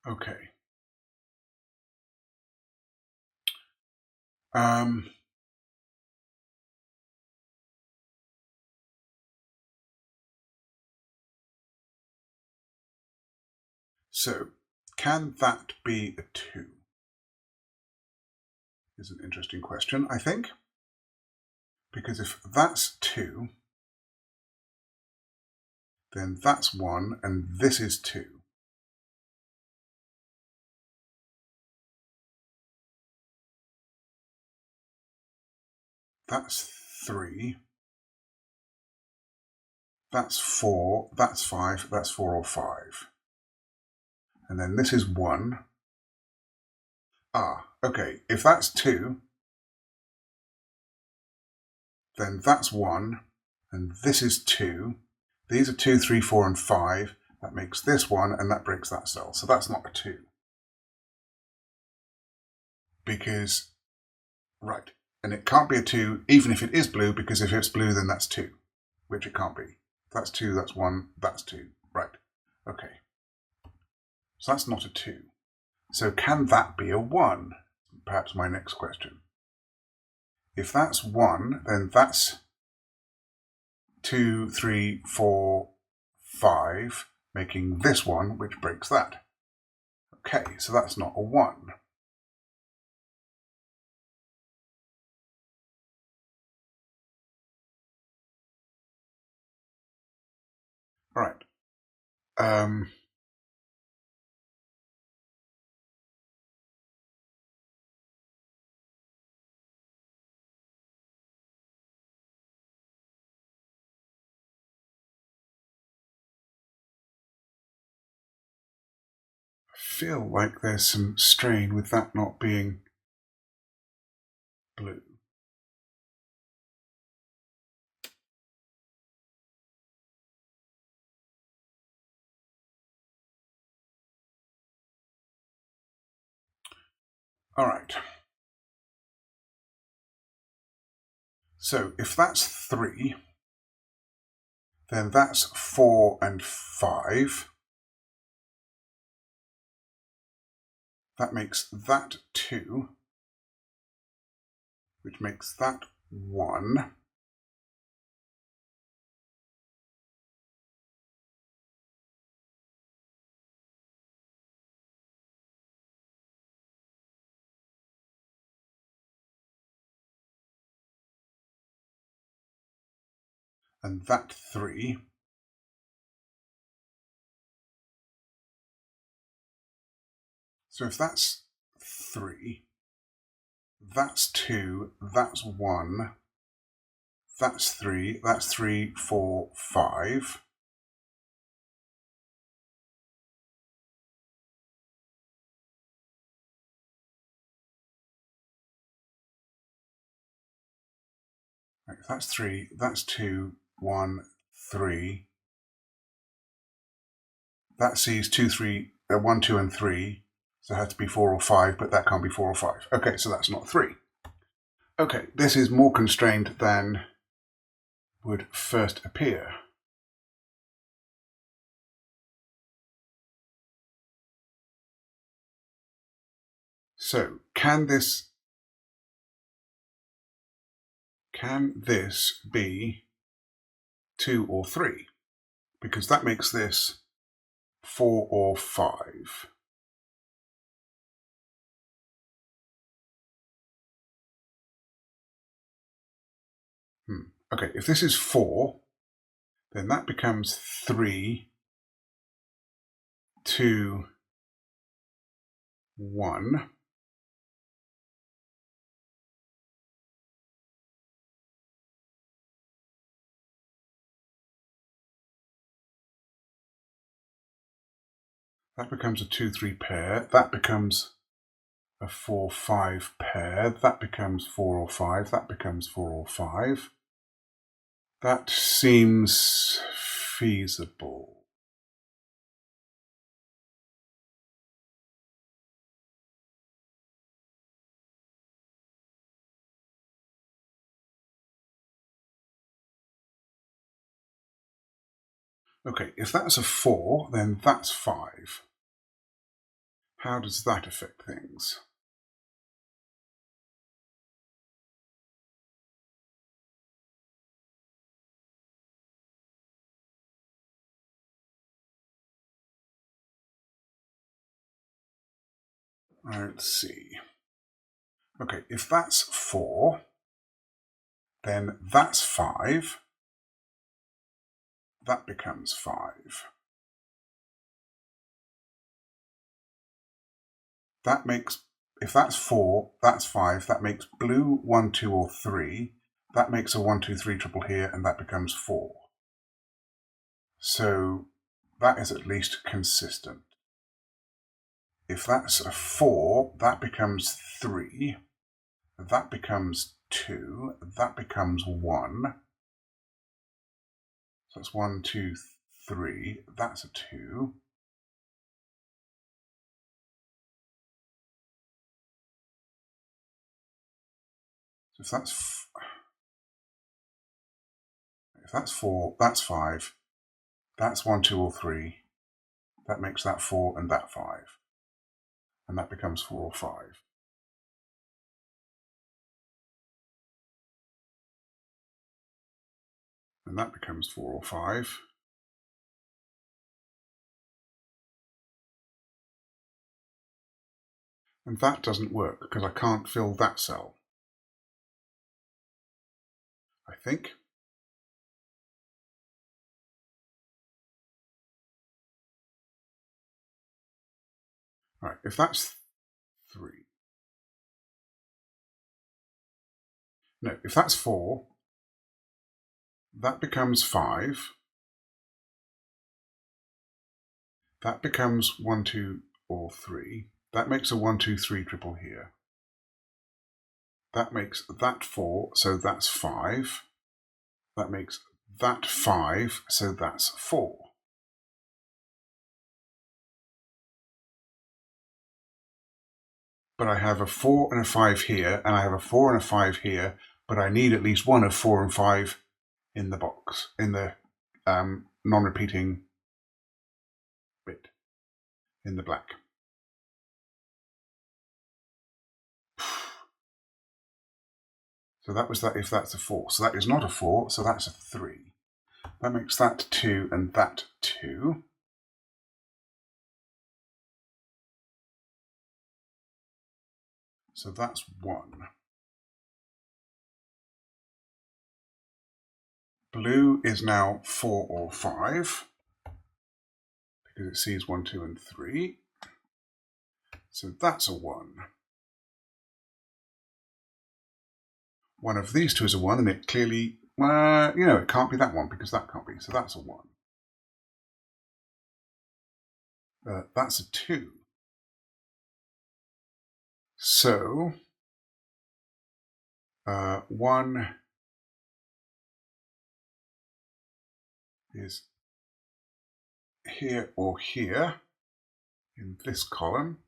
Okay. So, can that be a 2? Is an interesting question, I think. Because if that's 2, then that's 1, and this is 2. That's 3. That's 4. That's 5. That's 4 or 5. And then this is 1. Ah, okay. If that's 2, then that's 1, and this is 2. These are 2, 3, 4, and 5. That makes this 1, and that breaks that cell. So that's not a 2. Because, right, and it can't be a 2 even if it is blue, because if it's blue, then that's 2, which it can't be. If that's 2, that's 1, that's 2. Right, okay. So that's not a 2. So can that be a 1? Perhaps my next question. If that's 1, then that's 2, 3, 4, 5, making this one, which breaks that. Okay, so that's not a 1. Right. I feel like there's some strain with that not being blue. All right. So if that's 3, then that's 4 and 5. That makes that 2, which makes that 1. And that 3. So if that's 3, that's 2, that's 1, that's 3, 4, 5. Right, that's 3, that's 2, 1, 3. That sees 2, 3, 1, 2, and 3. So it has to be 4 or 5, but that can't be 4 or 5. Okay, so that's not 3. Okay, this is more constrained than would first appear. So can this be 2 or 3? Because that makes this 4 or 5. Okay, if this is 4, then that becomes 3, 2, 1. That becomes a 2, 3 pair. That becomes a 4, 5 pair. That becomes 4 or 5. That becomes 4 or 5. That seems feasible. Okay, if that's a 4, then that's 5. How does that affect things? Let's see. Okay, if that's 4, then that's 5. That becomes 5. That makes, if that's 4, that's 5. That makes blue 1, 2, or 3. That makes a 1, 2, 3 triple here, and that becomes 4. So that is at least consistent. If that's a 4, that becomes 3. That becomes 2. That becomes 1. So that's 1, 2, 3. That's a 2. So if that's 4, that's 5. That's 1, 2, or 3. That makes that 4 and that 5. And that becomes 4 or 5. And that becomes 4 or 5. And that doesn't work because I can't fill that cell, I think. Right, if that's 3. No, if that's 4, that becomes 5. That becomes 1, 2, or 3. That makes a 1, 2, 3 triple here. That makes that 4, so that's 5. That makes that 5, so that's 4. But I have a 4 and a 5 here, and I have a 4 and a 5 here, but I need at least one of 4 and 5 in the box, in the non-repeating bit, in the black. So that was that if that's a 4. So that is not a 4, so that's a 3. That makes that 2 and that 2. So that's 1. Blue is now 4 or 5, because it sees 1, 2, and 3. So that's a 1. One of these two is a 1, and it clearly, it can't be that one, because that can't be, so that's a 1. That's a 2. So, 1 is here or here in this column,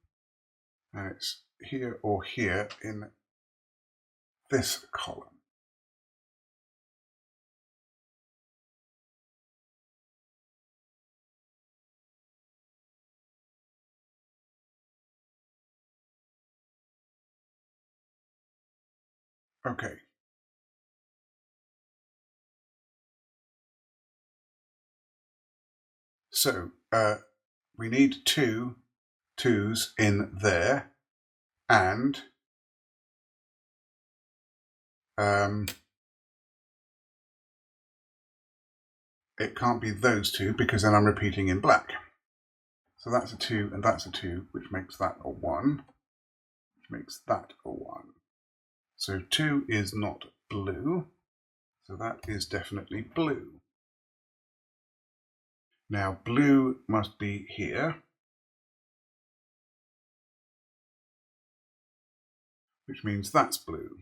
and it's here or here in this column. Okay. So, we need 2 2s in there, and it can't be those 2, because then I'm repeating in black. So that's a 2 and that's a 2, which makes that a 1, which makes that a 1. So 2 is not blue, so that is definitely blue. Now blue must be here, which means that's blue.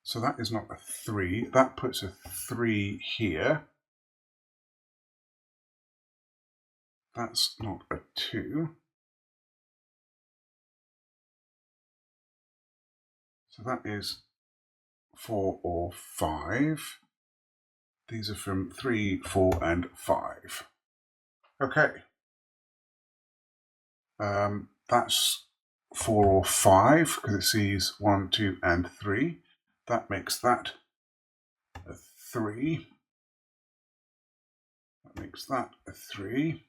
So that is not a 3, that puts a 3 here. That's not a 2. So that is 4 or 5. These are from 3, 4, and 5. Okay. That's 4 or 5, because it sees 1, 2, and 3. That makes that a 3. That makes that a 3.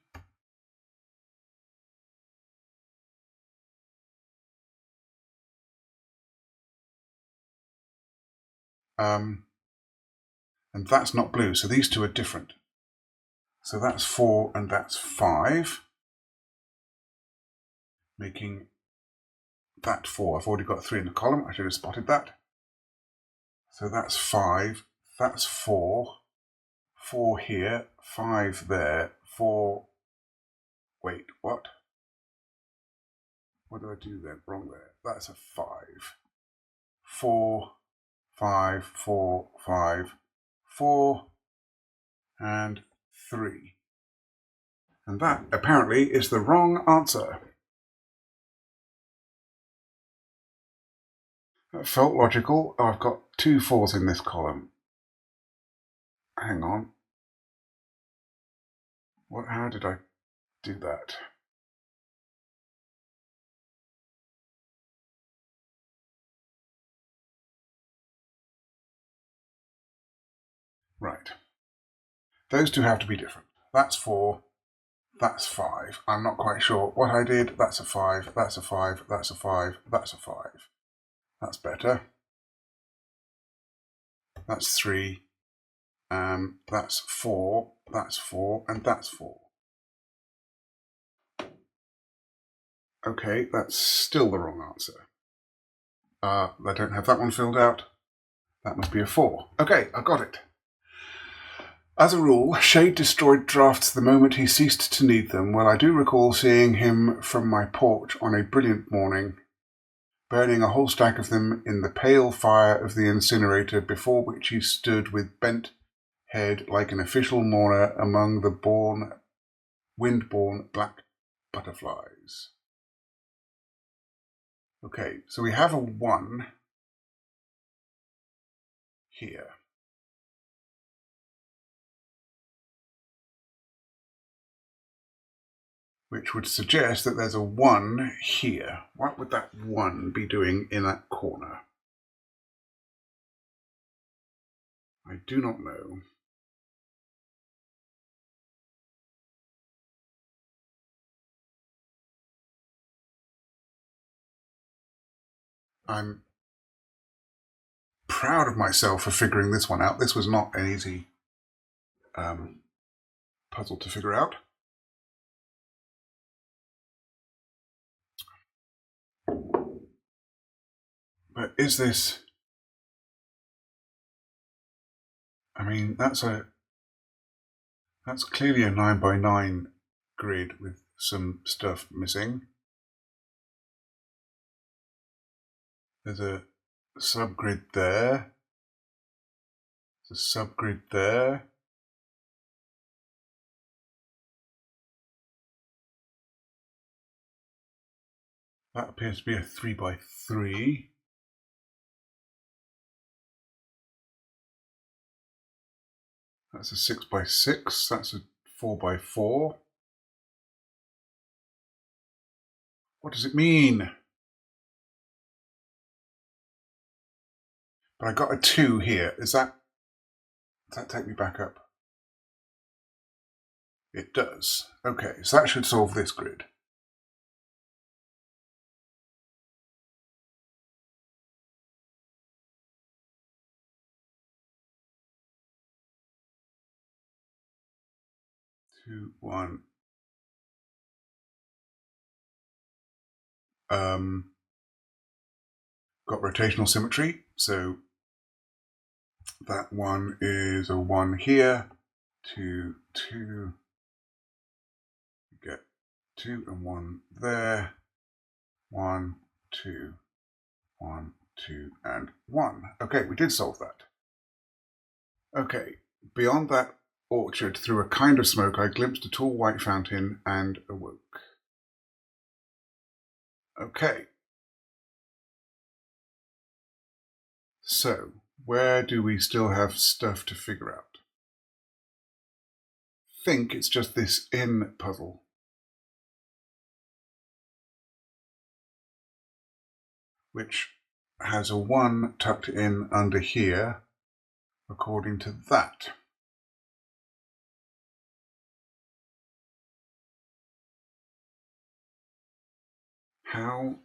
And that's not blue, so these two are different. So that's 4 and that's 5, making that 4. I've already got 3 in the column, I should have spotted that. So that's 5, that's 4, 4 here, 5 there, 4, wait, what? What did I do there? Wrong there. That's a 5. 4, 5, 4, 5, 4, and 3. And that apparently is the wrong answer. That felt logical. Oh, I've got 2 4s in this column. Hang on. How did I do that? Right. Those two have to be different. That's 4, that's 5. I'm not quite sure what I did. That's a 5, that's a 5, that's a 5, that's a 5. That's better. That's 3. That's 4, that's 4, and that's 4. Okay, that's still the wrong answer. I don't have that one filled out. That must be a 4. Okay, I got it. As a rule, Shade destroyed drafts the moment he ceased to need them. Well, I do recall seeing him from my porch on a brilliant morning, burning a whole stack of them in the pale fire of the incinerator, before which he stood with bent head like an official mourner among the wind-born black butterflies. Okay, so we have a 1 here. Which would suggest that there's a 1 here. What would that 1 be doing in that corner? I do not know. I'm proud of myself for figuring this one out. This was not an easy puzzle to figure out. But is this... I mean, that's clearly a 9x9 grid with some stuff missing. There's a subgrid there. There's a subgrid there. That appears to be a 3x3. That's a 6x6. That's a 4x4. What does it mean? But I got a 2 here. Does that take me back up? It does. Okay, so that should solve this grid. Two, 1. Got rotational symmetry, so that 1 is a 1 here, 2, 2. Get 2 and 1 there. 1, 2, 1, 2, and 1. Okay, we did solve that. Okay, beyond that orchard, through a kind of smoke, I glimpsed a tall white fountain and awoke. Okay. So, where do we still have stuff to figure out? I think it's just this in puzzle. Which has a 1 tucked in under here, according to that. How?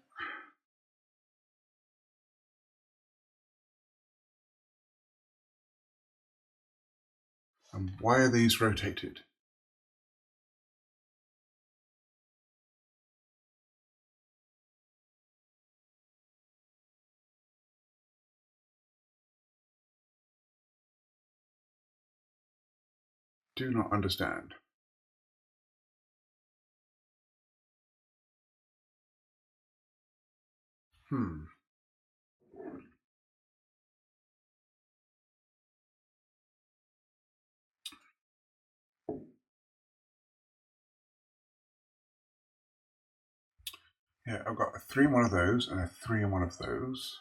And why are these rotated? Do not understand. Yeah, I've got a 3 in one of those and a 3 in one of those.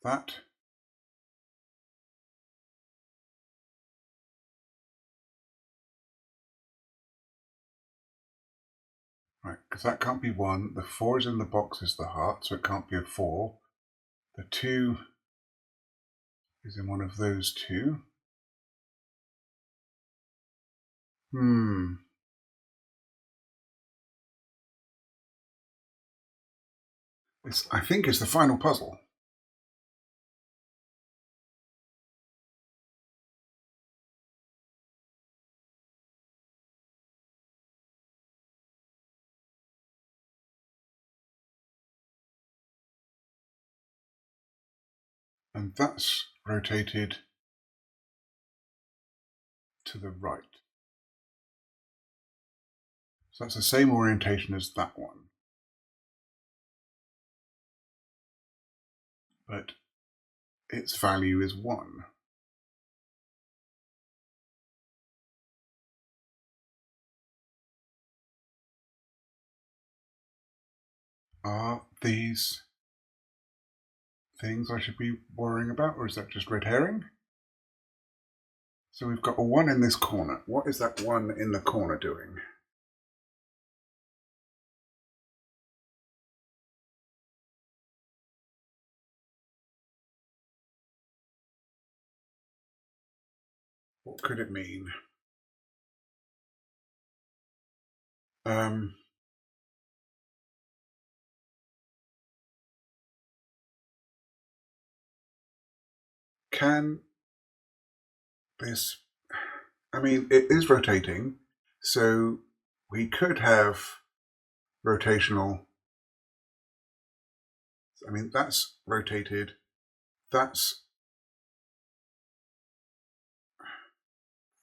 That. Right, because that can't be 1. The 4 is in the box is the heart, so it can't be a 4. The 2 is in one of those two. This, I think, is the final puzzle. And that's rotated to the right. So that's the same orientation as that one. But its value is 1. Are these things I should be worrying about, or is that just red herring? So we've got a 1 in this corner. What is that 1 in the corner doing? What could it mean? Can this... I mean, it is rotating, so we could have rotational... I mean, that's rotated. That's...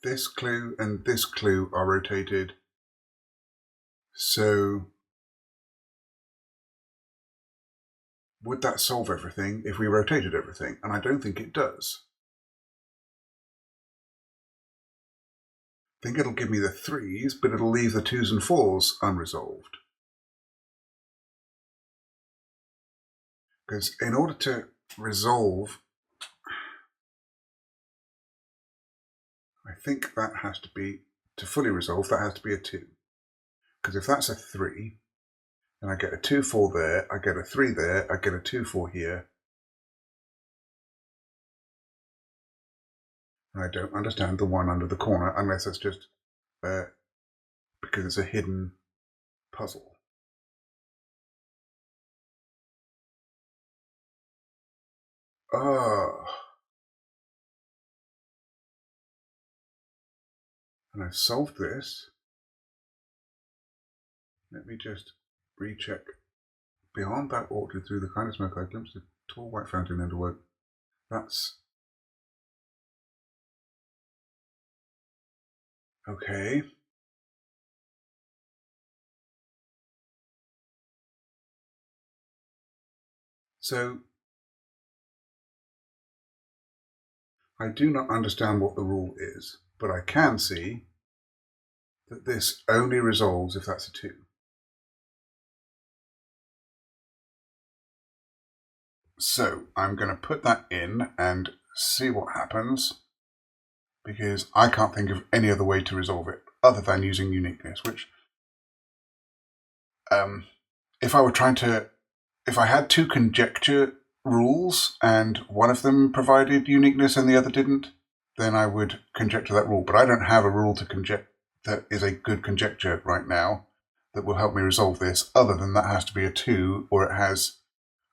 This clue and this clue are rotated. So would that solve everything if we rotated everything? And I don't think it does. I think it'll give me the 3s, but it'll leave the 2s and 4s unresolved. Because in order to resolve, I think that has to be, to fully resolve, that has to be a 2. Because if that's a 3, then I get a 2, 4 there, I get a 3 there, I get a 2, 4 here. And I don't understand the 1 under the corner, unless it's just because it's a hidden puzzle. Oh. And I've solved this. Let me just recheck. Beyond that orchard, through the kind of smoke, I glimpsed a tall white fountain underwood. That's okay. So I do not understand what the rule is, but I can see that this only resolves if that's a 2. So I'm going to put that in and see what happens, because I can't think of any other way to resolve it other than using uniqueness, which if I had 2 conjecture rules and one of them provided uniqueness and the other didn't, then I would conjecture that rule. But I don't have a rule to conjecture that is a good conjecture right now that will help me resolve this, other than that has to be a 2 or it has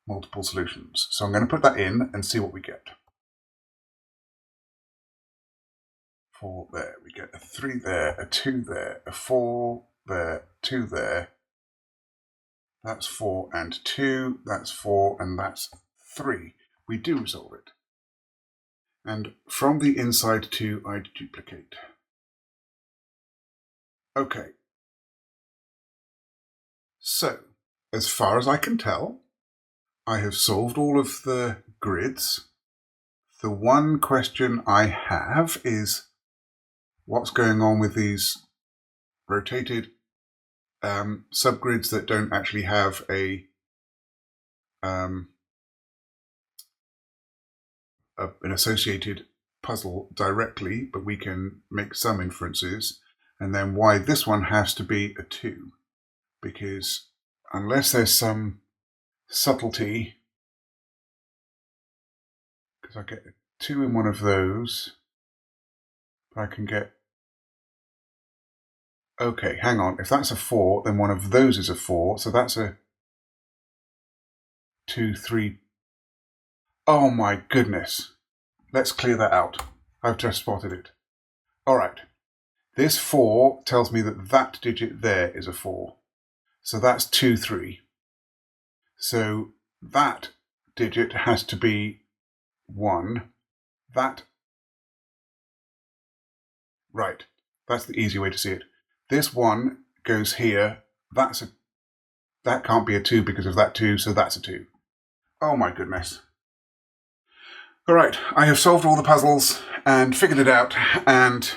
multiple solutions. So I'm going to put that in and see what we get. 4 there, we get a 3 there, a 2 there, a 4 there, 2 there. That's 4 and 2, that's 4 and that's 3. We do resolve it. And from the inside 2, I'd duplicate. Okay. So, as far as I can tell, I have solved all of the grids. The one question I have is what's going on with these rotated subgrids that don't actually have an associated puzzle directly, but we can make some inferences, and then why this one has to be a 2, because unless there's some subtlety, because I get a 2 in one of those, but I can get Okay, hang on. If that's a 4, then one of those is a 4. So that's a 2, 3. Oh my goodness. Let's clear that out. I've just spotted it. All right. This 4 tells me that that digit there is a 4. So that's 2, 3. So that digit has to be 1. That, right. That's the easy way to see it. This 1 goes here. That can't be a 2 because of that 2, so that's a 2. Oh my goodness. All right, I have solved all the puzzles and figured it out, and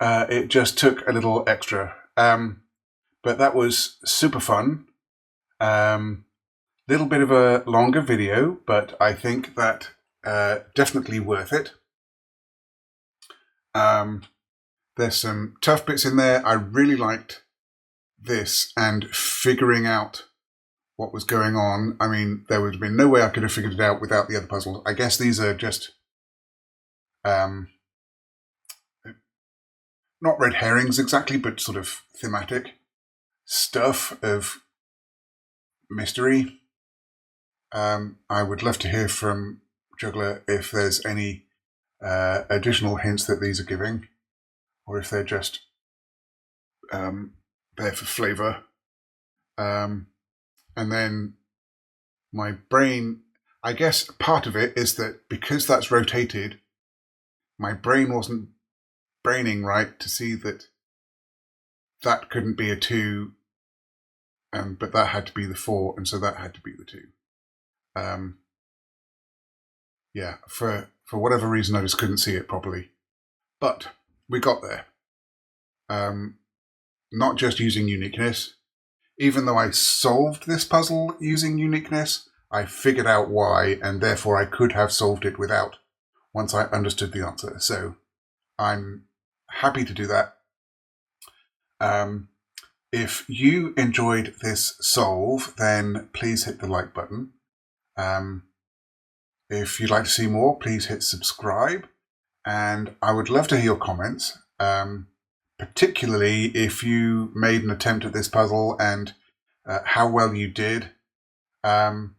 it just took a little extra. But that was super fun. Little bit of a longer video, but I think that definitely worth it. There's some tough bits in there. I really liked this and figuring out what was going on. I mean, there would have been no way I could have figured it out without the other puzzles. I guess these are just not red herrings exactly, but sort of thematic stuff of mystery. I would love to hear from Juggler if there's any additional hints that these are giving, or if they're just there for flavour. And then my brain, I guess part of it is that because that's rotated, my brain wasn't braining right to see that that couldn't be a 2, but that had to be the 4, and so that had to be the 2. Yeah, for whatever reason, I just couldn't see it properly. But we got there. Not just using uniqueness. Even though I solved this puzzle using uniqueness, I figured out why, and therefore I could have solved it without, once I understood the answer. So I'm happy to do that. If you enjoyed this solve, then please hit the like button. If you'd like to see more, please hit subscribe. And I would love to hear your comments, particularly if you made an attempt at this puzzle and how well you did. There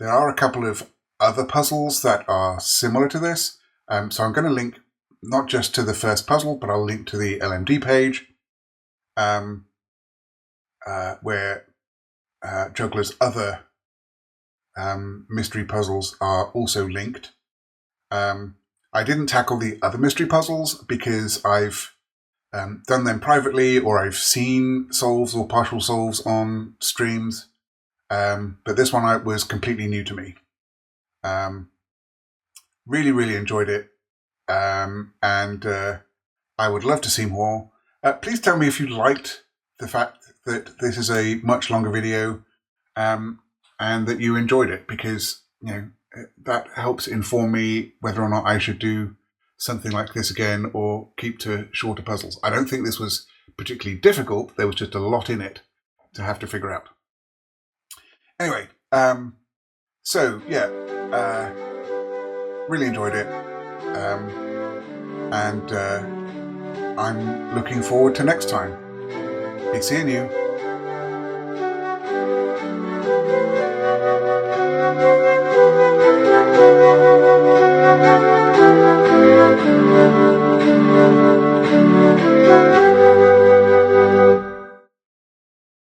are a couple of other puzzles that are similar to this. So I'm going to link not just to the first puzzle, but I'll link to the LMD page where Juggler's other mystery puzzles are also linked. I didn't tackle the other mystery puzzles because I've done them privately, or I've seen solves or partial solves on streams. But this one was completely new to me. Really, really enjoyed it. And I would love to see more. Please tell me if you liked the fact that this is a much longer video, and that you enjoyed it, because that helps inform me whether or not I should do something like this again or keep to shorter puzzles. I don't think this was particularly difficult. There was just a lot in it to have to figure out. Anyway, so yeah, really enjoyed it, and I'm looking forward to next time. Be seeing you.